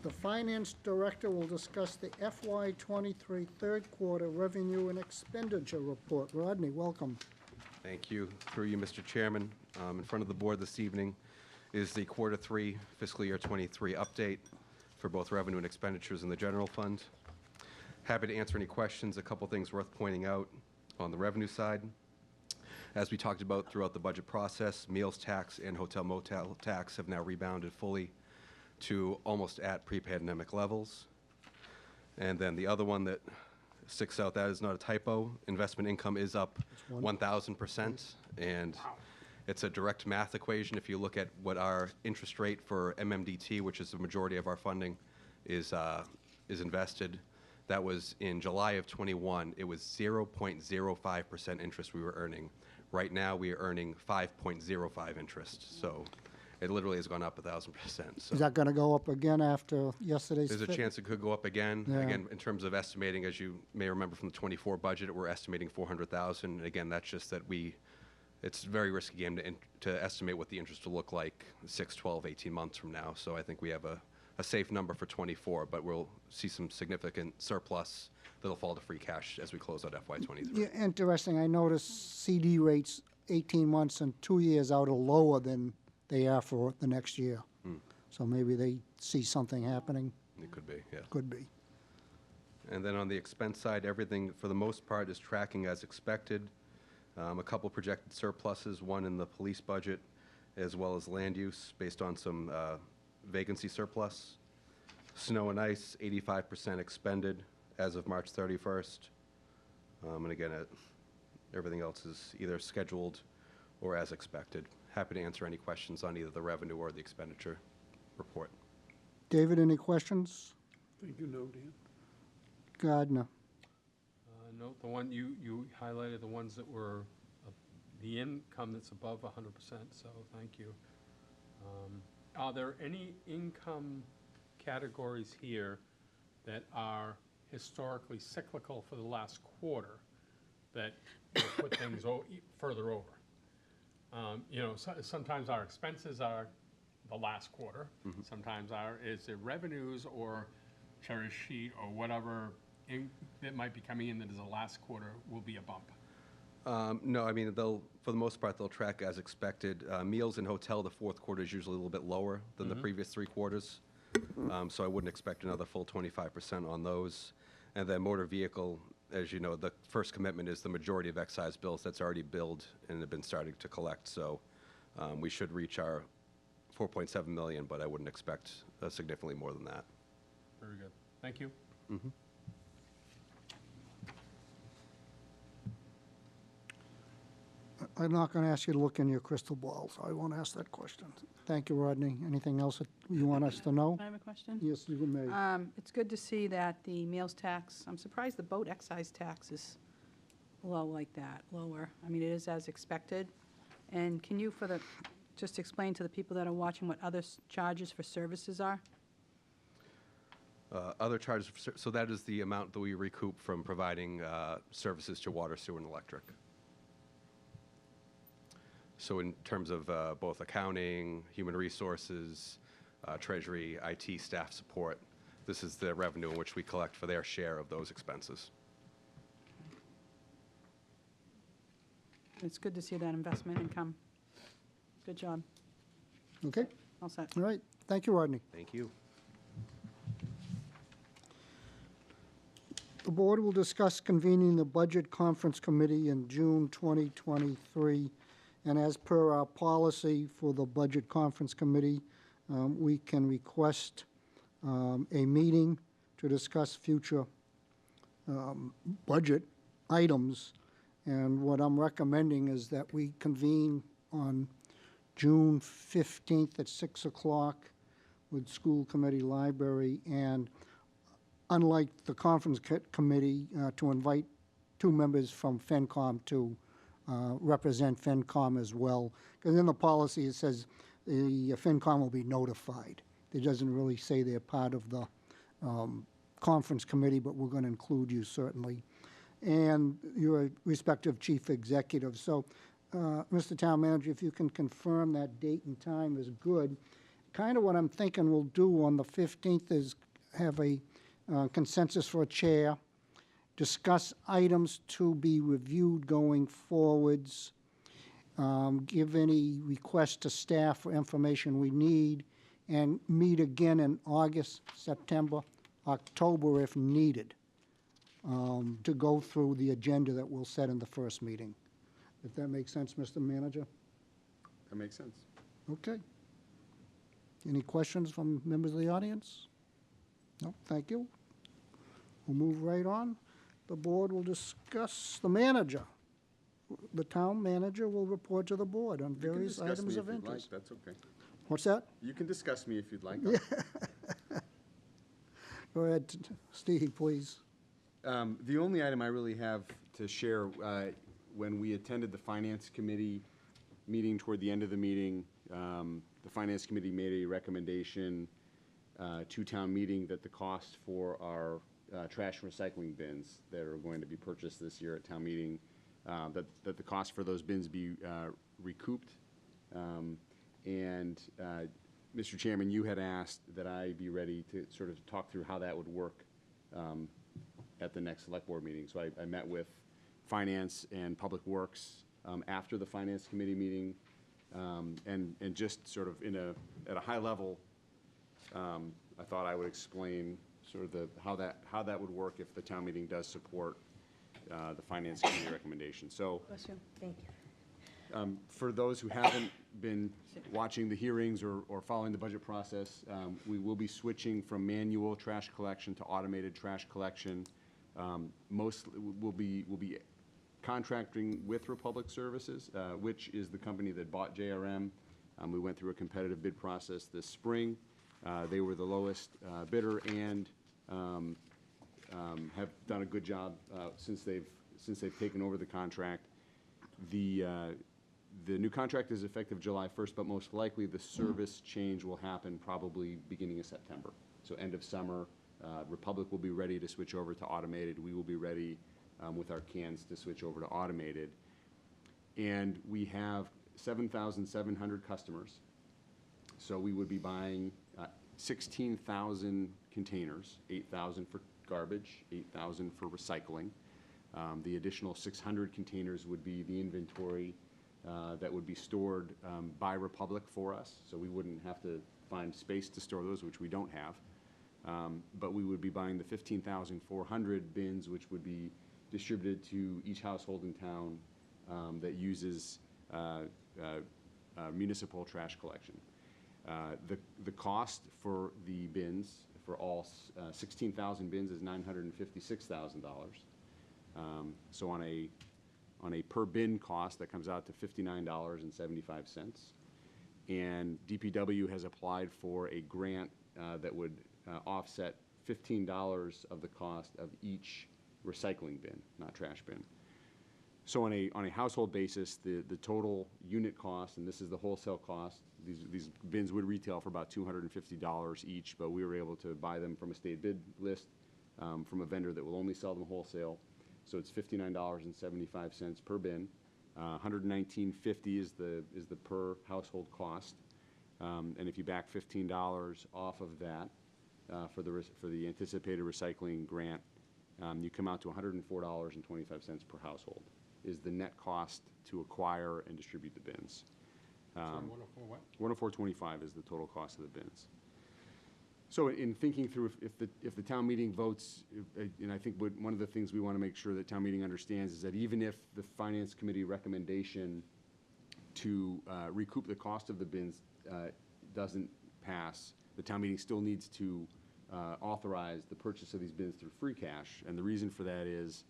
The finance director will discuss the FY '23 third quarter revenue and expenditure report. Rodney, welcome. Thank you. Through you, Mr. Chairman. In front of the board this evening is the Quarter 3 fiscal year '23 update for both revenue and expenditures in the general fund. Happy to answer any questions. A couple things worth pointing out on the revenue side. As we talked about throughout the budget process, meals tax and hotel motel tax have now rebounded fully to almost at pre-pandemic levels. And then the other one that sticks out, that is not a typo, investment income is up 1,000%. And it's a direct math equation. If you look at what our interest rate for MMDT, which is the majority of our funding, is invested, that was in July of '21, it was 0.05% interest we were earning. Right now, we are earning 5.05 interest. So it literally has gone up 1,000%. So Is that going to go up again after yesterday's? there's a fit? chance it could go up again. Yeah. Again, in terms of estimating, as you may remember from the '24 budget, we're estimating 400,000. And again, that's just that it's a very risky game to estimate what the interest will look like 6, 12, 18 months from now. So I think we have a safe number for '24, but we'll see some significant surplus that'll fall to free cash as we close out FY '23. Yeah, interesting. I noticed CD rates 18 months and 2 years out are lower than they are for the next year. So maybe they see something happening. It could be, yeah. Could be. And then on the expense side, everything, for the most part, is tracking as expected. A couple projected surpluses, one in the police budget, as well as land use, based on some vacancy surplus. Snow and ice, 85% expended as of March 31st. And again, everything else is either scheduled or as expected. Happy to answer any questions on either the revenue or the expenditure report. David, any questions? Think you know, Dan? Gardner? No, the one you highlighted, the ones that were, the income that's above 100%, so thank you. Are there any income categories here that are historically cyclical for the last quarter that will put things further over? Sometimes our expenses are the last quarter. Sometimes is it revenues or cherry sheet or whatever that might be coming in that is the last quarter will be a bump? No, I mean, for the most part, they'll track as expected. Meals and hotel, the fourth quarter is usually a little bit lower than the previous 3 quarters. So I wouldn't expect another full 25% on those. And then motor vehicle, as you know, the first commitment is the majority of excise bills that's already billed and have been starting to collect. So we should reach our 4.7 million, but I wouldn't expect significantly more than that. Very good. Thank you. I'm not going to ask you to look in your crystal ball, so I won't ask that question. Thank you, Rodney. Anything else that you want us to know? I have a question. Yes, you may. It's good to see that the meals tax, I'm surprised the boat excise tax is low like that, lower. I mean, it is as expected. And can you, just explain to the people that are watching what other charges for services are? Other charges, so that is the amount that we recoup from providing services to water, sewer, and electric. So in terms of both accounting, human resources, treasury, IT staff support, this is the revenue in which we collect for their share of those expenses. It's good to see that investment income. Good job. Okay, All set. all right. Thank you, Rodney. Thank you. The board will discuss convening the Budget Conference Committee in June 2023. And as per our policy for the Budget Conference Committee, we can request a meeting to discuss future budget items. And what I'm recommending is that we convene on June 15th at 6 o'clock with School Committee, Library, and unlike the Conference Committee, to invite 2 members from FENCOM to represent FENCOM as well. Because in the policy, it says the FENCOM will be notified. It doesn't really say they're part of the Conference Committee, but we're going to include you certainly, and your respective chief executives. So, Mr. Town Manager, if you can confirm that date and time is good. Kind of what I'm thinking we'll do on the 15th is have a consensus for a chair, discuss items to be reviewed going forwards, give any requests to staff for information we need, and meet again in August, September, October if needed, to go through the agenda that we'll set in the first meeting. If that makes sense, Mr. Manager? That makes sense. Okay. Any questions from members of the audience? No, thank you. We'll move right on. The board will discuss the manager. The town manager will report to the board on various items of interest. That's okay. What's that? You can discuss me if you'd like. Go ahead, Steve, please. The only item I really have to share, when we attended the Finance Committee meeting toward the end of the meeting, the Finance Committee made a recommendation to town meeting that the cost for our trash and recycling bins that are going to be purchased this year at town meeting, that the cost for those bins be recouped. Mr. Chairman, you had asked that I be ready to sort of talk through how that would work at the next select board meeting. So I met with Finance and Public Works after the Finance Committee meeting, and just sort of at a high level, I thought I would explain sort of how that would work if the town meeting does support the Finance Committee recommendation. So, Thank you. for those who haven't been watching the hearings or following the budget process, we will be switching from manual trash collection to automated trash collection. Mostly, we'll be contracting with Republic Services, which is the company that bought JRM. We went through a competitive bid process this spring. They were the lowest bidder and have done a good job since they've taken over the contract. The new contract is effective July 1st, but most likely the service change will happen probably beginning of September. So end of summer, Republic will be ready to switch over to automated. We will be ready with our cans to switch over to automated. And we have 7,700 customers. So we would be buying 16,000 containers, 8,000 for garbage, 8,000 for recycling. The additional 600 containers would be the inventory that would be stored by Republic for us. So we wouldn't have to find space to store those, which we don't have. But we would be buying the 15,400 bins, which would be distributed to each household in town that uses municipal trash collection. The cost for the bins, for all 16,000 bins, is $956,000. So on a per bin cost, that comes out to $59.75. And DPW has applied for a grant that would offset $15 of the cost of each recycling bin, not trash bin. So on a household basis, the total unit cost, and this is the wholesale cost, these bins would retail for about $250 each, but we were able to buy them from a state bid list from a vendor that will only sell them wholesale. So it's $59.75 per bin. $119.50 is the per household cost. And if you back $15 off of that for the anticipated recycling grant, you come out to $104.25 per household is the net cost to acquire and distribute the bins. Sorry, 104 what? 104.25 is the total cost of the bins. So in thinking through, if the town meeting votes, and I think one of the things we want to make sure that town meeting understands is that even if the finance committee recommendation to recoup the cost of the bins doesn't pass, the town meeting still needs to authorize the purchase of these bins through free cash. And the reason for that is,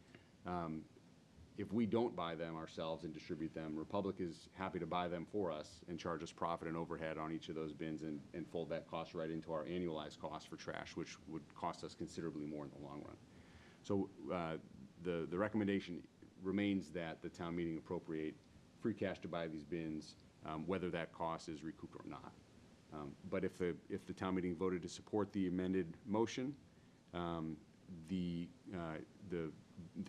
if we don't buy them ourselves and distribute them, Republic is happy to buy them for us and charge us profit and overhead on each of those bins and fold that cost right into our annualized cost for trash, which would cost us considerably more in the long run. So the recommendation remains that the town meeting appropriate free cash to buy these bins, whether that cost is recouped or not. But if the town meeting voted to support the amended motion, the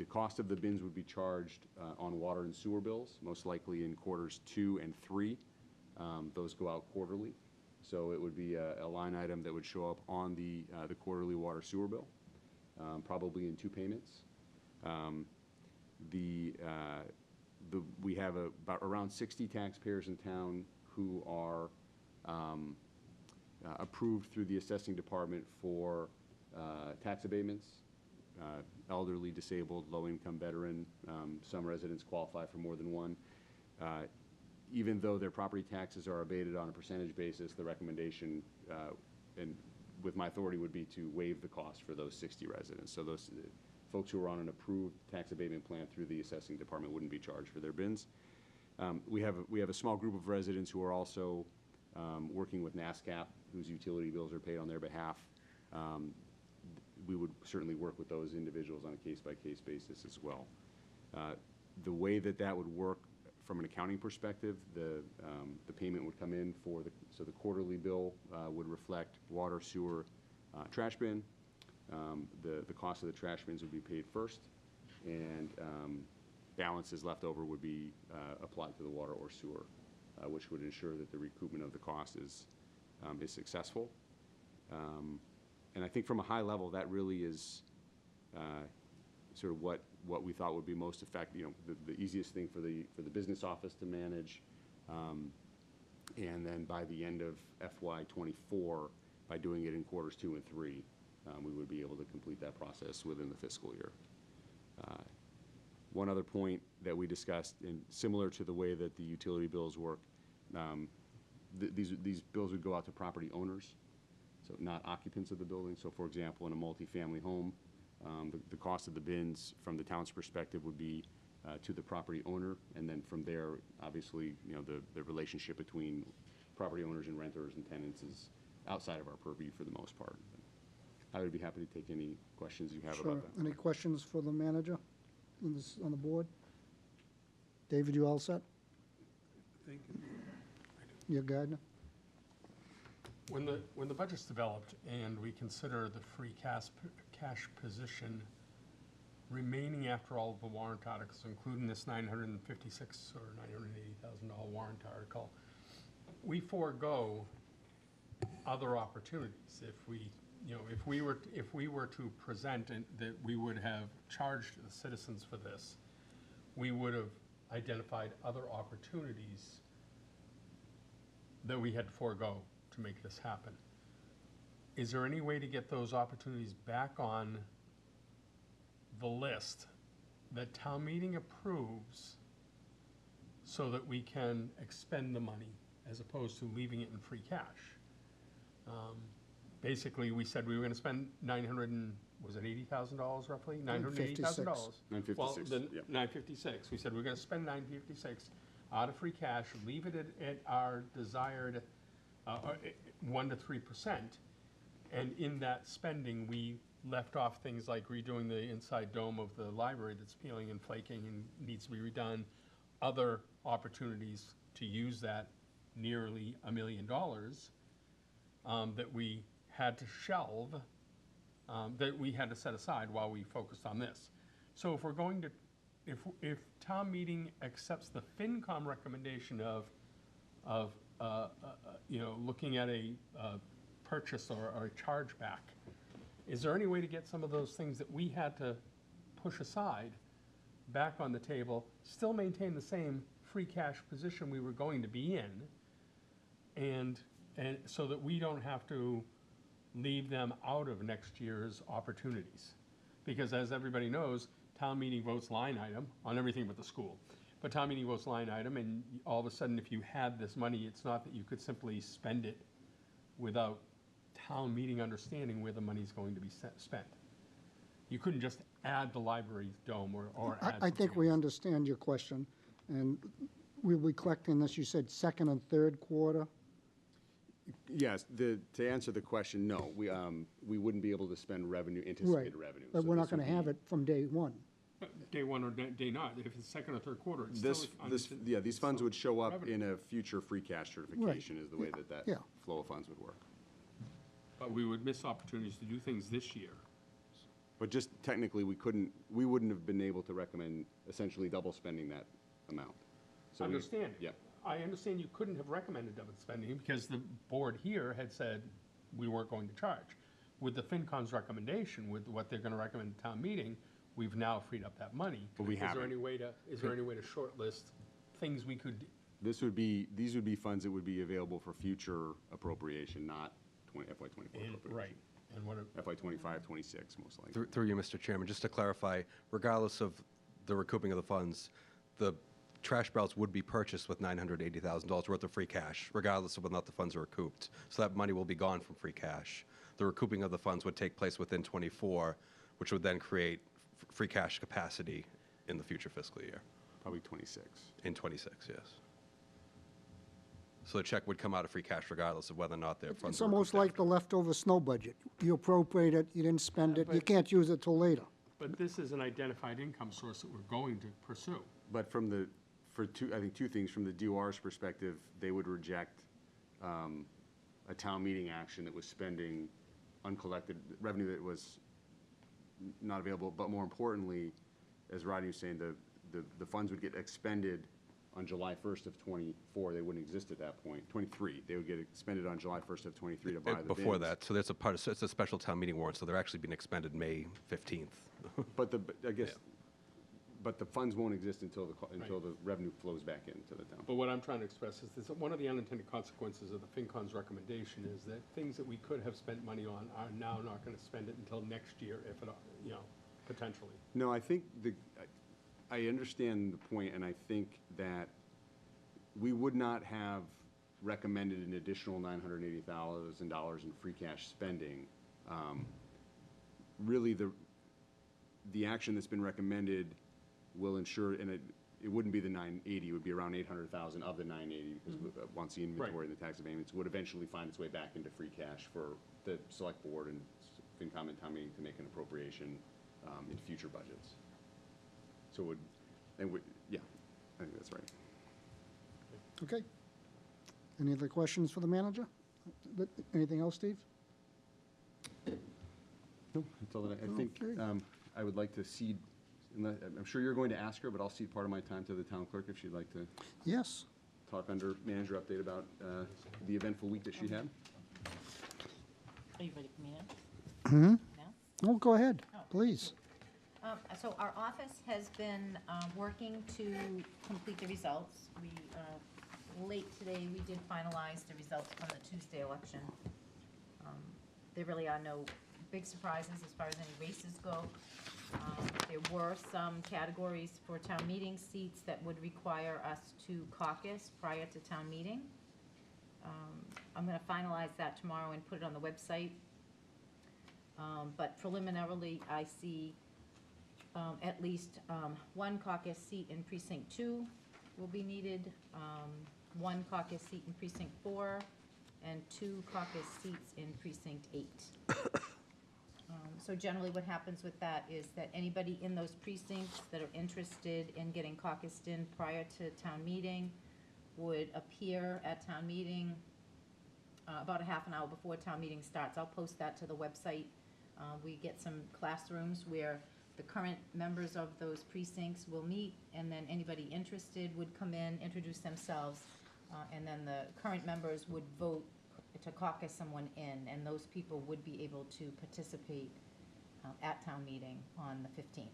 cost of the bins would be charged on water and sewer bills, most likely in quarters 2 and 3. Those go out quarterly. So it would be a line item that would show up on the quarterly water sewer bill, probably in 2 payments. We have about around 60 taxpayers in town who are approved through the assessing department for tax abatements. Elderly, disabled, low-income veteran. Some residents qualify for more than one. Even though their property taxes are abated on a percentage basis, the recommendation, and with my authority, would be to waive the cost for those 60 residents. So those folks who are on an approved tax abatement plan through the assessing department wouldn't be charged for their bins. We have a small group of residents who are also working with NASCAP, whose utility bills are paid on their behalf. We would certainly work with those individuals on a case-by-case basis as well. The way that would work from an accounting perspective, the payment would come in so the quarterly bill would reflect water, sewer, trash bin. The cost of the trash bins would be paid first, and balances left over would be applied to the water or sewer, which would ensure that the recoupment of the cost is successful. And I think from a high level, that really is sort of what we thought would be most effective, the easiest thing for the business office to manage. And then by the end of FY24, by doing it in quarters 2 and 3, we would be able to complete that process within the fiscal year. One other point that we discussed, and similar to the way that the utility bills work, these bills would go out to property owners, so not occupants of the building. So for example, in a multifamily home, the cost of the bins from the town's perspective would be to the property owner, and then from there, obviously, the relationship between property owners and renters and tenants is outside of our purview for the most part. I would be happy to take any questions you have about that. Any questions for the manager on the board? David, you all set? Thank you. Your Gardner? When the budget's developed and we consider the free cash position remaining after all of the warrant articles, including this $956 or $980,000 warrant article, we forego other opportunities. If we were to present that we would have charged the citizens for this, we would have identified other opportunities that we had to forego to make this happen. Is there any way to get those opportunities back on the list that town meeting approves so that we can expend the money as opposed to leaving it in free cash? Basically, we said we were going to spend $80,000 roughly? $980,000. $956, Well, then yep. $956. We said we're going to spend $956 out of free cash, leave it at our desired 1 to 3%, and in that spending, we left off things like redoing the inside dome of the library that's peeling and flaking and needs to be redone, other opportunities to use that nearly $1 million that we had to shelve, that we had to set aside while we focused on this. So if we're going to, if town meeting accepts the FinCom recommendation of looking at a purchase or a chargeback, is there any way to get some of those things that we had to push aside back on the table, still maintain the same free cash position we were going to be in, and so that we don't have to leave them out of next year's opportunities. Because as everybody knows, town meeting votes line item on everything but the school. But town meeting votes line item, and all of a sudden, if you had this money, it's not that you could simply spend it without town meeting understanding where the money's going to be spent. You couldn't just add the library dome or add I think something we else. understand your question, and we'll be collecting this, you said, second and third quarter? Yes, to answer the question, no, we wouldn't be able to spend revenue, anticipated revenue. But So we're not this would going to have be- it from day one. Day one or day not, if it's second or third quarter, it's This, still. yeah, these funds would show up revenue. in a future free cash certification is the way that Yeah. flow of funds would work. But we would miss opportunities to do things this year. But just technically, we wouldn't have been able to recommend essentially double spending that amount. So we- Understand. Yep. I understand you couldn't have recommended double spending because the board here had said we weren't going to charge. With the FinCom's recommendation, with what they're gonna recommend at town meeting, we've now freed up that money. But we Is there haven't. any way to shortlist things we could, These would be funds that would be available for future appropriation, not FY '24 appropriation. right, and what, FY '25, '26, most likely. Through you, Mr. Chairman, just to clarify, regardless of the recouping of the funds, the trash barrels would be purchased with $980,000 worth of free cash, regardless of whether or not the funds are recouped. So that money will be gone from free cash. The recouping of the funds would take place within '24, which would then create free cash capacity in the future fiscal year, Probably '26. in '26, yes. So the check would come out of free cash regardless of whether or not their funds It's are almost recouped like the leftover snow budget. You appropriate it, you didn't spend it, you but- can't use it till later. but this is an identified income source that we're going to pursue. But I think two things, from the DOR's perspective, they would reject a town meeting action that was spending uncollected revenue that was not available, but more importantly, as Rodney was saying, the funds would get expended on July 1st of '24. They wouldn't exist at that point. '23, they would get expended on July 1st of '23 to buy the Before bins. that, so that's a part of, so it's a special town meeting warrant, so they're actually being expended May 15th. But I guess, but the funds won't exist until the revenue flows back into the town. But what I'm trying to express is this, one of the unintended consequences of the FinCom's recommendation is that things that we could have spent money on are now not gonna spend it until next year, if at all, potentially. No, I think I understand the point, and I think that we would not have recommended an additional $980,000 in free cash spending. Really, the action that's been recommended will ensure, and it wouldn't be the 980, it would be around 800,000 of the 980, because once the inventory and the tax abatements would eventually find its way back into free cash for the select board and FinCom and town meeting to make an appropriation in future budgets. So yeah, I think that's right. Okay. Any other questions for the manager? Anything else, Steve? No, that's all that I think. Okay. I would like to cede, I'm sure you're going to ask her, but I'll cede part of my time to the town clerk if she'd like to Yes. talk under manager update about the eventful week that she had. Are you ready for me now? No? Oh, go ahead, Oh. please. So our office has been working to complete the results. Late today, we did finalize the results from the Tuesday election. There really are no big surprises as far as any races go. There were some categories for town meeting seats that would require us to caucus prior to town meeting. I'm gonna finalize that tomorrow and put it on the website. But preliminarily, I see at least one caucus seat in precinct 2 will be needed, one caucus seat in precinct 4, and 2 caucus seats in precinct 8. So generally what happens with that is that anybody in those precincts that are interested in getting caucused in prior to town meeting would appear at town meeting about a half an hour before town meeting starts. I'll post that to the website. We get some classrooms where the current members of those precincts will meet, and then anybody interested would come in, introduce themselves, and then the current members would vote to caucus someone in, and those people would be able to participate at town meeting on the 15th.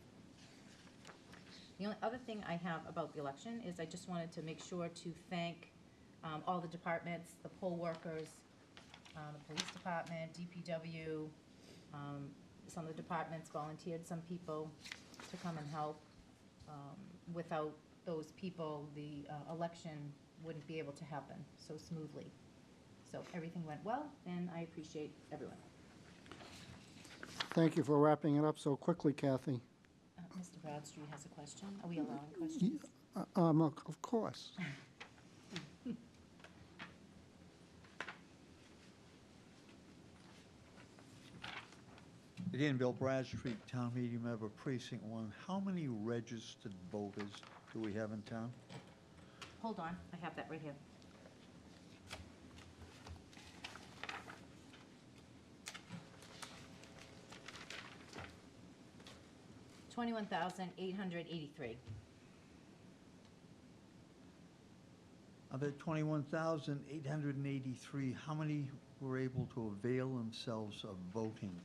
The only other thing I have about the election is I just wanted to make sure to thank all the departments, the poll workers, the police department, DPW, some of the departments volunteered some people to come and help. Without those people, the election wouldn't be able to happen so smoothly. So everything went well, and I appreciate everyone. Thank you for wrapping it up so quickly, Kathy. Mr. Bradstreet has a question. Are we allowing questions? Of course. Again, Bill Bradstreet, Town Meeting Member, Precinct 1. How many registered voters do we have in town? Hold on, I have that right here. $21,883. Of the 21,883, how many were able to avail themselves of voting?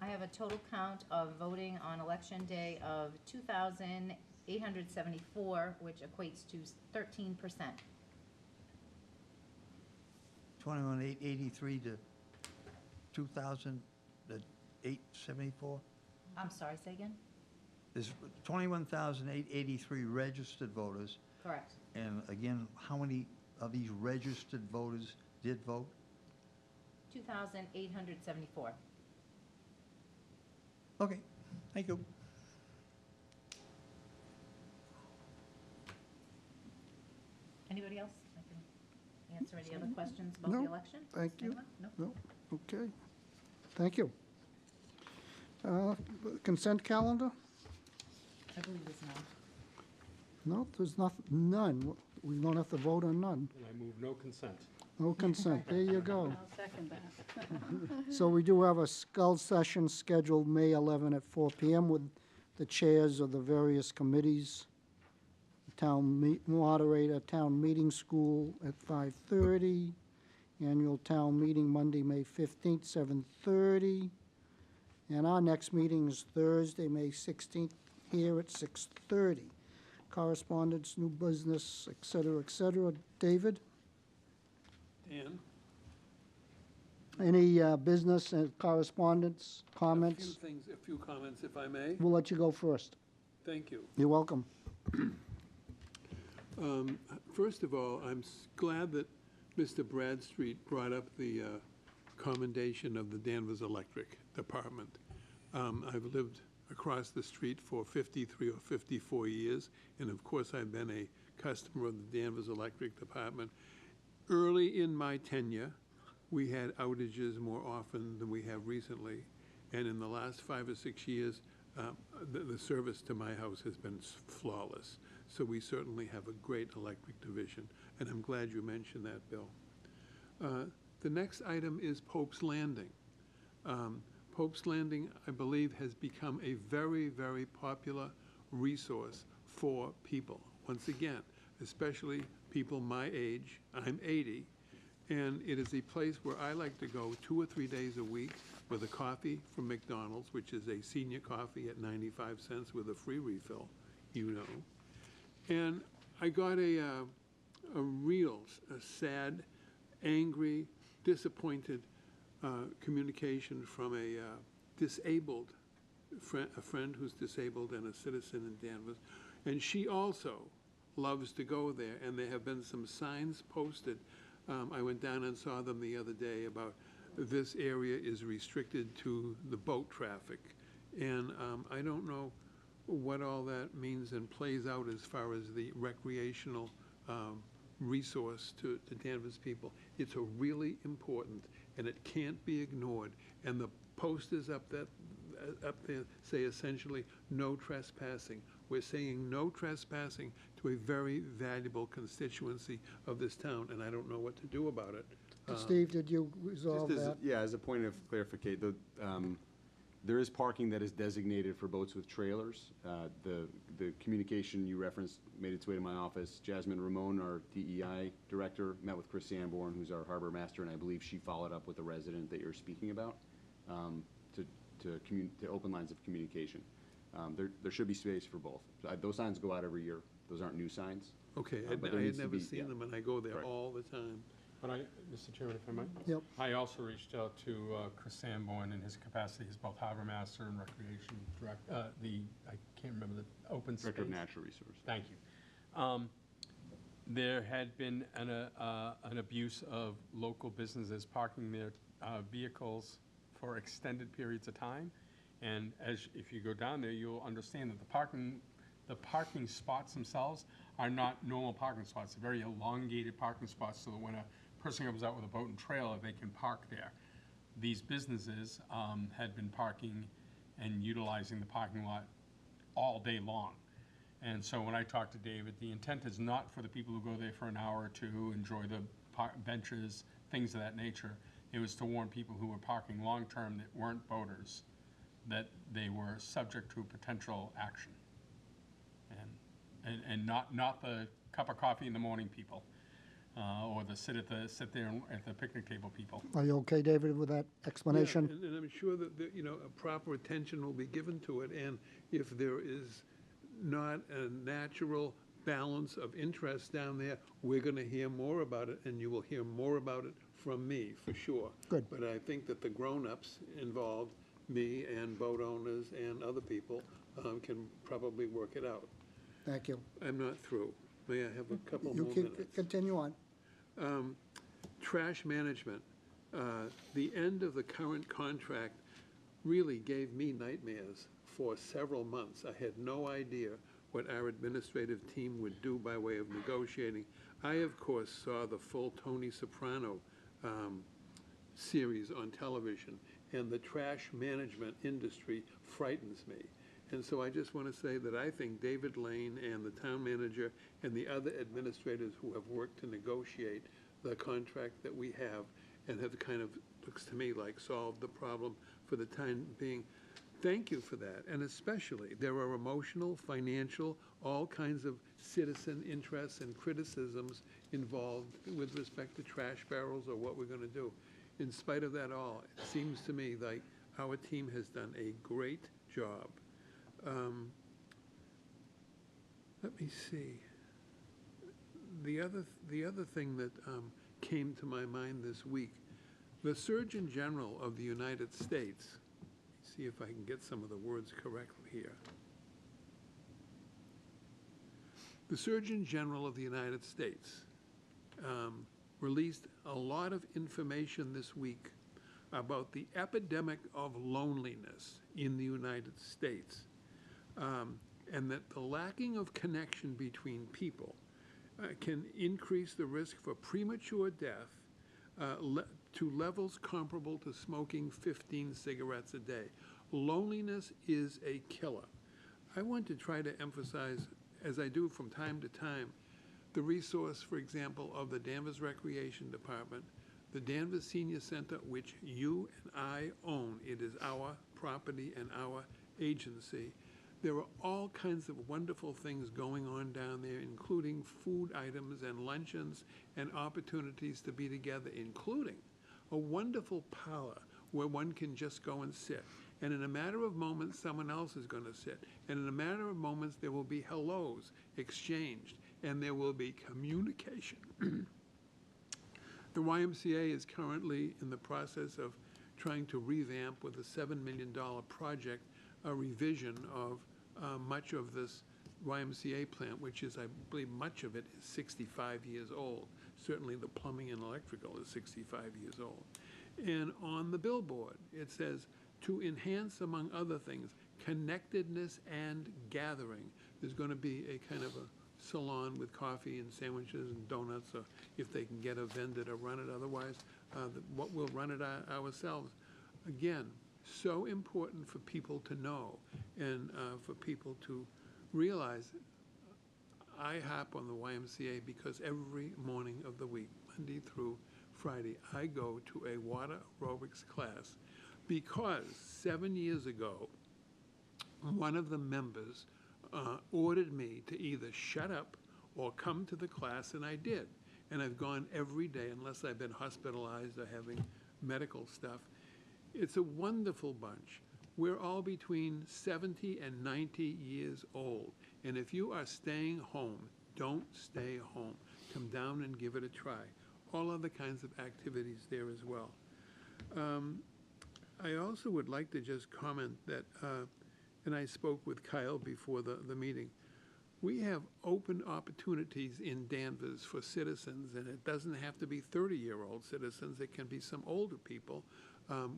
I have a total count of voting on election day of 2,874, which equates to 13%. 21,883 to 2,874? I'm sorry, say again? There's 21,883 registered voters. Correct. And again, how many of these registered voters did vote? 2,874. Okay, thank you. Anybody else? I can answer any other questions about No, the election? thank you. Anyone? No? No, okay. Thank you. Consent calendar? I believe there's none. No, there's none. We don't have to vote on none. And I move no consent. No consent, there you go. I'll second that. So we do have a skull session scheduled May 11 at 4 PM with the chairs of the various committees. Town moderator, town meeting school at 5:30. Annual town meeting Monday, May 15th, 7:30. And our next meeting is Thursday, May 16th, here at 6:30. Correspondence, new business, et cetera, et cetera. David? Dan? Any business and correspondence, comments? A few comments, if I may. We'll let you go first. Thank you. You're welcome. First of all, I'm glad that Mr. Bradstreet brought up the commendation of the Danvers Electric Department. I've lived across the street for 53 or 54 years, and of course, I've been a customer of the Danvers Electric Department. Early in my tenure, we had outages more often than we have recently, and in the last 5 or 6 years, the service to my house has been flawless. So we certainly have a great electric division, and I'm glad you mentioned that, Bill. The next item is Pope's Landing. Pope's Landing, I believe, has become a very, very popular resource for people. Once again, especially people my age. I'm 80, and it is a place where I like to go 2 or 3 days a week with a coffee from McDonald's, which is a senior coffee at 95 cents with a free refill, you know. And I got a real sad, angry, disappointed communication from a disabled a friend who's disabled and a citizen in Danvers, and she also loves to go there, and there have been some signs posted. I went down and saw them the other day about this area is restricted to the boat traffic, and I don't know what all that means and plays out as far as the recreational resource to Danvers people. It's a really important, and it can't be ignored. And the posters up there say essentially no trespassing. We're saying no trespassing to a very valuable constituency of this town, and I don't know what to do about it. Steve, did you resolve Just as, that? yeah, as a point of clarification, there is parking that is designated for boats with trailers. The communication you referenced made its way to my office. Jasmine Ramon, our DEI director, met with Chris Sanborn, who's our harbor master, and I believe she followed up with the resident that you're speaking about to open lines of communication. There should be space for both. Those signs go out every year. Those aren't new signs. Okay, but I there had needs to never be- seen yeah. them, and I go there Correct. all the time. But Mr. Chairman, if I might? Yep. I also reached out to Chris Sanborn in his capacity as both harbor master and recreation director, I can't remember the open space. Director of Natural Resources. Thank you. There had been an abuse of local businesses parking their vehicles for extended periods of time. And if you go down there, you'll understand that the parking spots themselves are not normal parking spots. They're very elongated parking spots, so that when a person comes out with a boat and trailer, they can park there. These businesses had been parking and utilizing the parking lot all day long. And so when I talked to David, the intent is not for the people who go there for an hour or two, enjoy the benches, things of that nature. It was to warn people who were parking long-term that weren't boaters that they were subject to potential action. And not the cup of coffee in the morning people, or the sit there at the picnic table people. Are you okay, David, with that explanation? Yeah, and I'm sure that, a proper attention will be given to it, and if there is not a natural balance of interest down there, we're gonna hear more about it, and you will hear more about it from me, for sure. Good. But I think that the grown-ups involved, me and boat owners and other people, can probably work it out. Thank you. I'm not through. May I have a couple You more can minutes? continue on. Trash management. The end of the current contract really gave me nightmares for several months. I had no idea what our administrative team would do by way of negotiating. I, of course, saw the full Tony Soprano series on television, and the trash management industry frightens me. And so I just want to say that I think David Lane and the town manager and the other administrators who have worked to negotiate the contract that we have and have kind of, looks to me like, solved the problem for the time being. Thank you for that. And especially, there are emotional, financial, all kinds of citizen interests and criticisms involved with respect to trash barrels or what we're going to do. In spite of that all, it seems to me like our team has done a great job. Let me see. The other thing that came to my mind this week, the Surgeon General of the United States, see if I can get some of the words correctly here. The Surgeon General of the United States released a lot of information this week about the epidemic of loneliness in the United States, and that the lacking of connection between people can increase the risk for premature death to levels comparable to smoking 15 cigarettes a day. Loneliness is a killer. I want to try to emphasize, as I do from time to time, the resource, for example, of the Danvers Recreation Department, the Danvers Senior Center, which you and I own. It is our property and our agency. There are all kinds of wonderful things going on down there, including food items and luncheons and opportunities to be together, including a wonderful parlor where one can just go and sit. And in a matter of moments, someone else is going to sit. And in a matter of moments, there will be hellos exchanged, and there will be communication. The YMCA is currently in the process of trying to revamp with a $7 million project a revision of much of this YMCA plant, which is, I believe, much of it is 65 years old. Certainly the plumbing and electrical is 65 years old. And on the billboard, it says, to enhance, among other things, connectedness and gathering. There's going to be a kind of a salon with coffee and sandwiches and donuts, or if they can get a vendor to run it. Otherwise, we'll run it ourselves. Again, so important for people to know and for people to realize. I hop on the YMCA because every morning of the week, Monday through Friday, I go to a water aerobics class because 7 years ago, one of the members ordered me to either shut up or come to the class, and I did. And I've gone every day unless I've been hospitalized or having medical stuff. It's a wonderful bunch. We're all between 70 and 90 years old. And if you are staying home, don't stay home. Come down and give it a try. all other kinds of activities there as well. I also would like to just comment that, and I spoke with Kyle before the meeting, we have open opportunities in Danvers for citizens, and it doesn't have to be 30-year-old citizens, it can be some older people.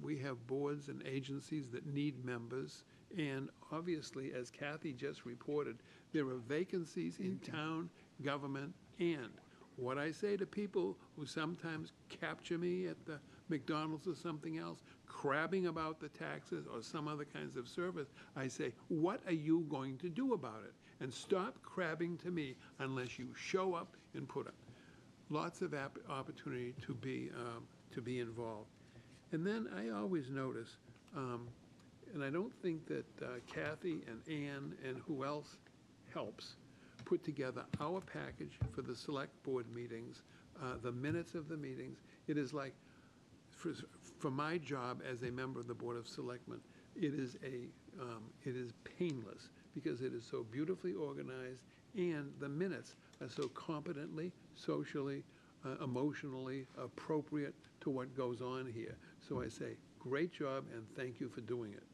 We have boards and agencies that need members, and obviously, as Kathy just reported, there are vacancies in town government. And what I say to people who sometimes capture me at the McDonald's or something else, crabbing about the taxes or some other kinds of service, I say, what are you going to do about it? And stop crabbing to me unless you show up and put up. Lots of opportunity to be involved. And then I always notice, and I don't think that Kathy and Ann and who else helps put together our package for the select board meetings, the minutes of the meetings. It is like, for my job as a member of the Board of Selectmen, it is painless because it is so beautifully organized and the minutes are so competently, socially, emotionally appropriate to what goes on here. So I say, great job and thank you for doing it.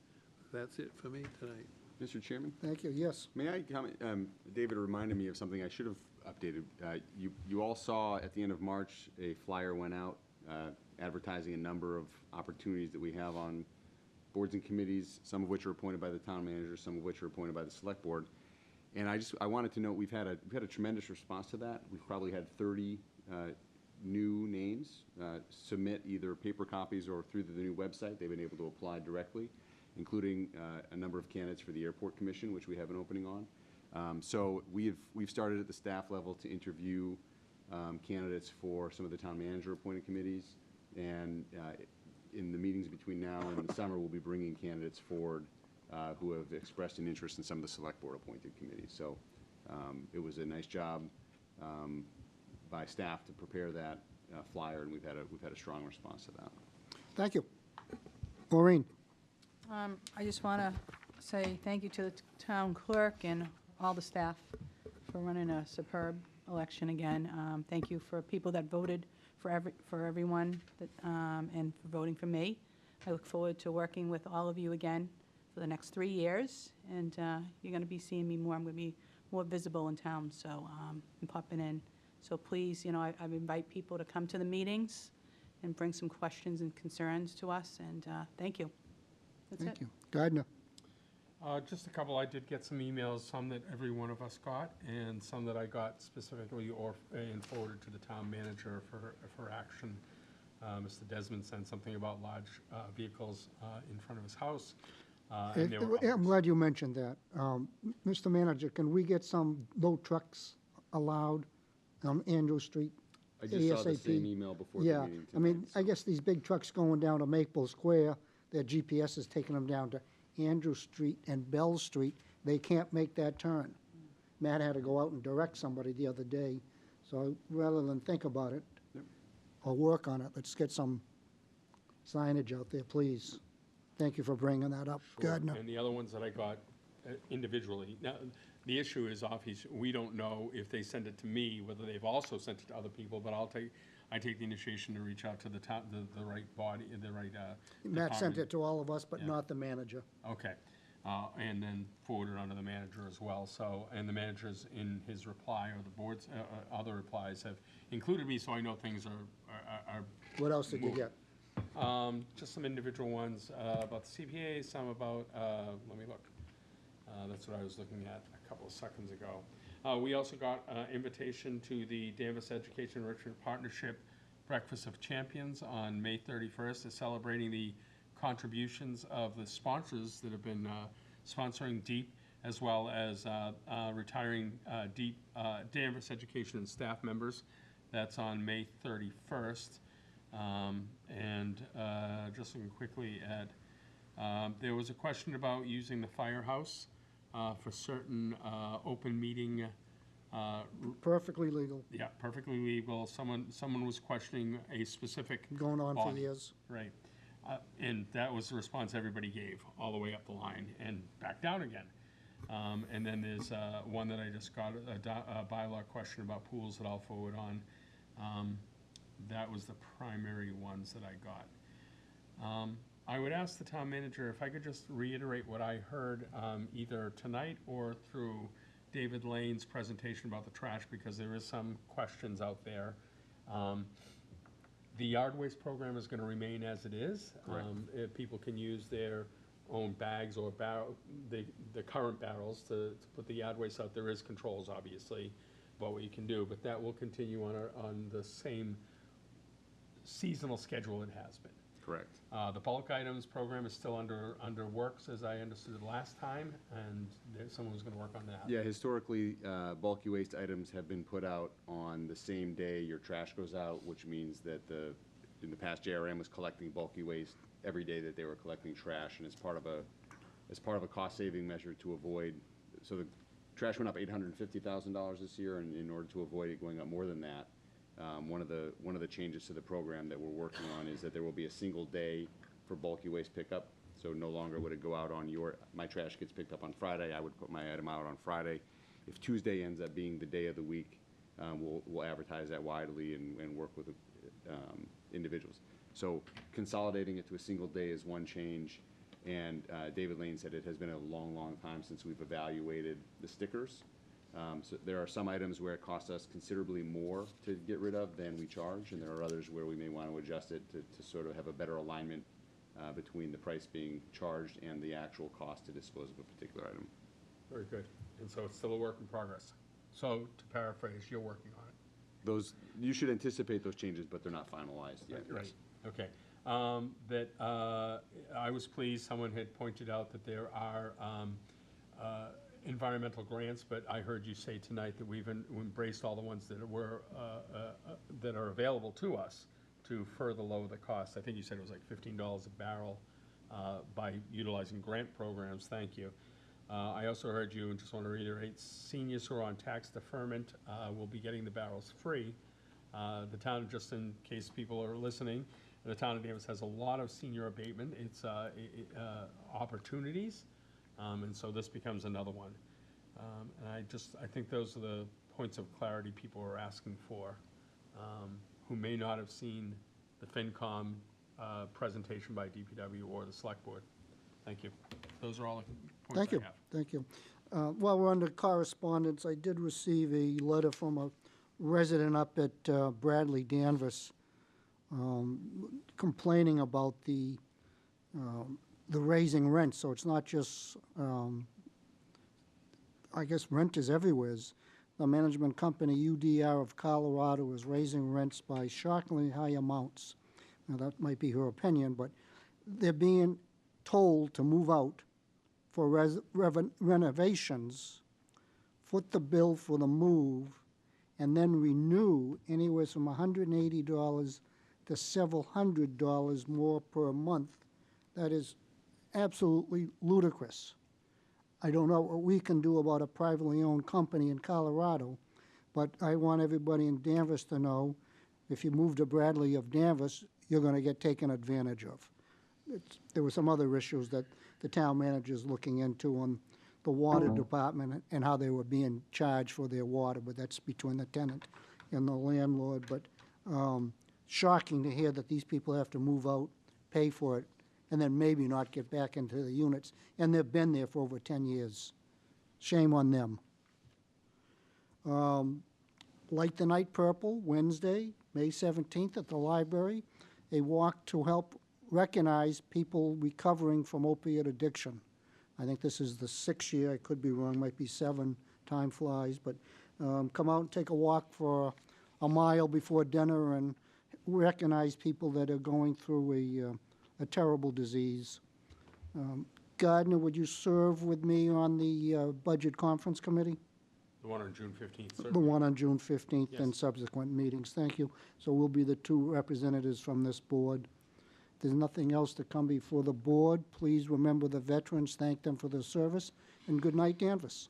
That's it for me tonight. Mr. Chairman? Thank you, yes. May I comment? David reminded me of something I should have updated. You all saw at the end of March, a flyer went out advertising a number of opportunities that we have on boards and committees, some of which are appointed by the town manager, some of which are appointed by the select board. And I wanted to note we've had a tremendous response to that. We've probably had 30 new names submit either paper copies or through the new website. They've been able to apply directly, including a number of candidates for the Airport Commission, which we have an opening on. So we've started at the staff level to interview candidates for some of the town manager appointed committees, and in the meetings between now and the summer, we'll be bringing candidates forward who have expressed an interest in some of the select board appointed committees. So it was a nice job by staff to prepare that flyer, and we've had a strong response to that. Thank you. Maureen? I just want to say thank you to the town clerk and all the staff for running a superb election again. Thank you for people that voted, for everyone that, and for voting for me. I look forward to working with all of you again for the next 3 years, and you're going to be seeing me more. I'm going to be more visible in town, so I'm popping in. So please, I invite people to come to the meetings and bring some questions and concerns to us, and thank you. That's it. Thank you. Gardner? Just a couple. I did get some emails, some that every one of us got, and some that I got specifically and forwarded to the town manager for action. Mr. Desmond sent something about large vehicles in front of his house. And there were I'm glad you mentioned that. Mr. Manager, can we get some low trucks allowed on Andrew Street? I just saw the ASAP? same email before the Yeah, meeting I mean, tonight, I guess these big trucks going down to Maple Square, their GPS is taking them down to Andrew Street and Bell Street. They can't make that turn. Matt had to go out and direct somebody the other day. So rather than think about it or work on it, let's get some signage out there, please. Thank you for bringing that up. Sure. Gardner? And the other ones that I got individually. Now, the issue is, we don't know if they send it to me, whether they've also sent it to other people, but I take the initiation to reach out to the right body, the right Matt sent department. it to all of us, but Yeah. not the manager. Okay, and then forward it on to the manager as well, so, and the manager's in his reply, or the board's other replies have included me, so I know things are What else did you get? just some individual ones about the CPA, some about, let me look. That's what I was looking at a couple of seconds ago. We also got an invitation to the Danvers Education Enrichment Partnership Breakfast of Champions on May 31st. It's celebrating the contributions of the sponsors that have been sponsoring DEEP, as well as retiring DEEP Danvers Education and staff members. That's on May 31st. And just looking quickly at, there was a question about using the firehouse for certain open meeting. Perfectly legal, Yeah, perfectly legal. Someone was questioning a specific going on for body. years. Right. And that was the response everybody gave, all the way up the line and back down again. And then there's one that I just got, a bylaw question about pools that I'll forward on. That was the primary ones that I got. I would ask the town manager if I could just reiterate what I heard either tonight or through David Lane's presentation about the trash, because there is some questions out there. The yard waste program is going to remain as it is. Correct. If people can use their own bags or the current barrels to put the yard waste out, there is controls, obviously, about what you can do, but that will continue on the same seasonal schedule it has been. Correct. The bulk items program is still under works, as I understood it last time, and someone was gonna work on that. Yeah, historically, bulky waste items have been put out on the same day your trash goes out, which means that in the past, JRM was collecting bulky waste every day that they were collecting trash, and as part of a cost-saving measure to avoid, so the trash went up $850,000 this year, and in order to avoid it going up more than that, one of the changes to the program that we're working on is that there will be a single day for bulky waste pickup. So no longer would it go out on my trash gets picked up on Friday, I would put my item out on Friday. If Tuesday ends up being the day of the week, we'll advertise that widely and work with individuals. So consolidating it to a single day is one change. And David Lane said it has been a long, long time since we've evaluated the stickers. So there are some items where it costs us considerably more to get rid of than we charge, and there are others where we may want to adjust it to sort of have a better alignment between the price being charged and the actual cost to dispose of a particular item. Very good. And so it's still a work in progress. So to paraphrase, you're working on it. You should anticipate those changes, but they're not finalized yet. Right, okay. I was pleased, someone had pointed out that there are environmental grants, but I heard you say tonight that we've embraced all the ones that are available to us to further lower the cost. I think you said it was like $15 a barrel by utilizing grant programs. Thank you. I also heard you, and just want to reiterate, seniors who are on tax deferment will be getting the barrels free. The town, just in case people are listening, the town of Danvers has a lot of senior abatement. It's opportunities. And so this becomes another one. And I think those are the points of clarity people are asking for, who may not have seen the FinCom presentation by DPW or the Select Board. Thank you. Those are all the points I have. Thank you. While we're under correspondence, I did receive a letter from a resident up at Bradley, Danvers, complaining about the raising rent. So it's not just, I guess rent is everywhere. The management company UDR of Colorado is raising rents by shockingly high amounts. Now that might be her opinion, but they're being told to move out for renovations, foot the bill for the move, and then renew anywhere from $180 to several $100 more per month. That is absolutely ludicrous. I don't know what we can do about a privately owned company in Colorado, but I want everybody in Danvers to know, if you move to Bradley of Danvers, you're going to get taken advantage of. There were some other issues that the town manager is looking into on the water department and how they were being charged for their water, but that's between the tenant and the landlord. But shocking to hear that these people have to move out, pay for it, and then maybe not get back into the units. And they've been there for over 10 years. Shame on them. Light the Night Purple, Wednesday, May 17th at the library. A walk to help recognize people recovering from opiate addiction. I think this is the 6th year. I could be wrong, might be 7. Time flies. But come out and take a walk for a mile before dinner and recognize people that are going through a terrible disease. Gardner, would you serve with me on the Budget Conference Committee? The one on June 15th, certainly. The one on June 15th Yes. and subsequent meetings. Thank you. So we'll be the 2 representatives from this board. If there's nothing else to come before the board, please remember the veterans, thank them for their service, and good night, Danvers.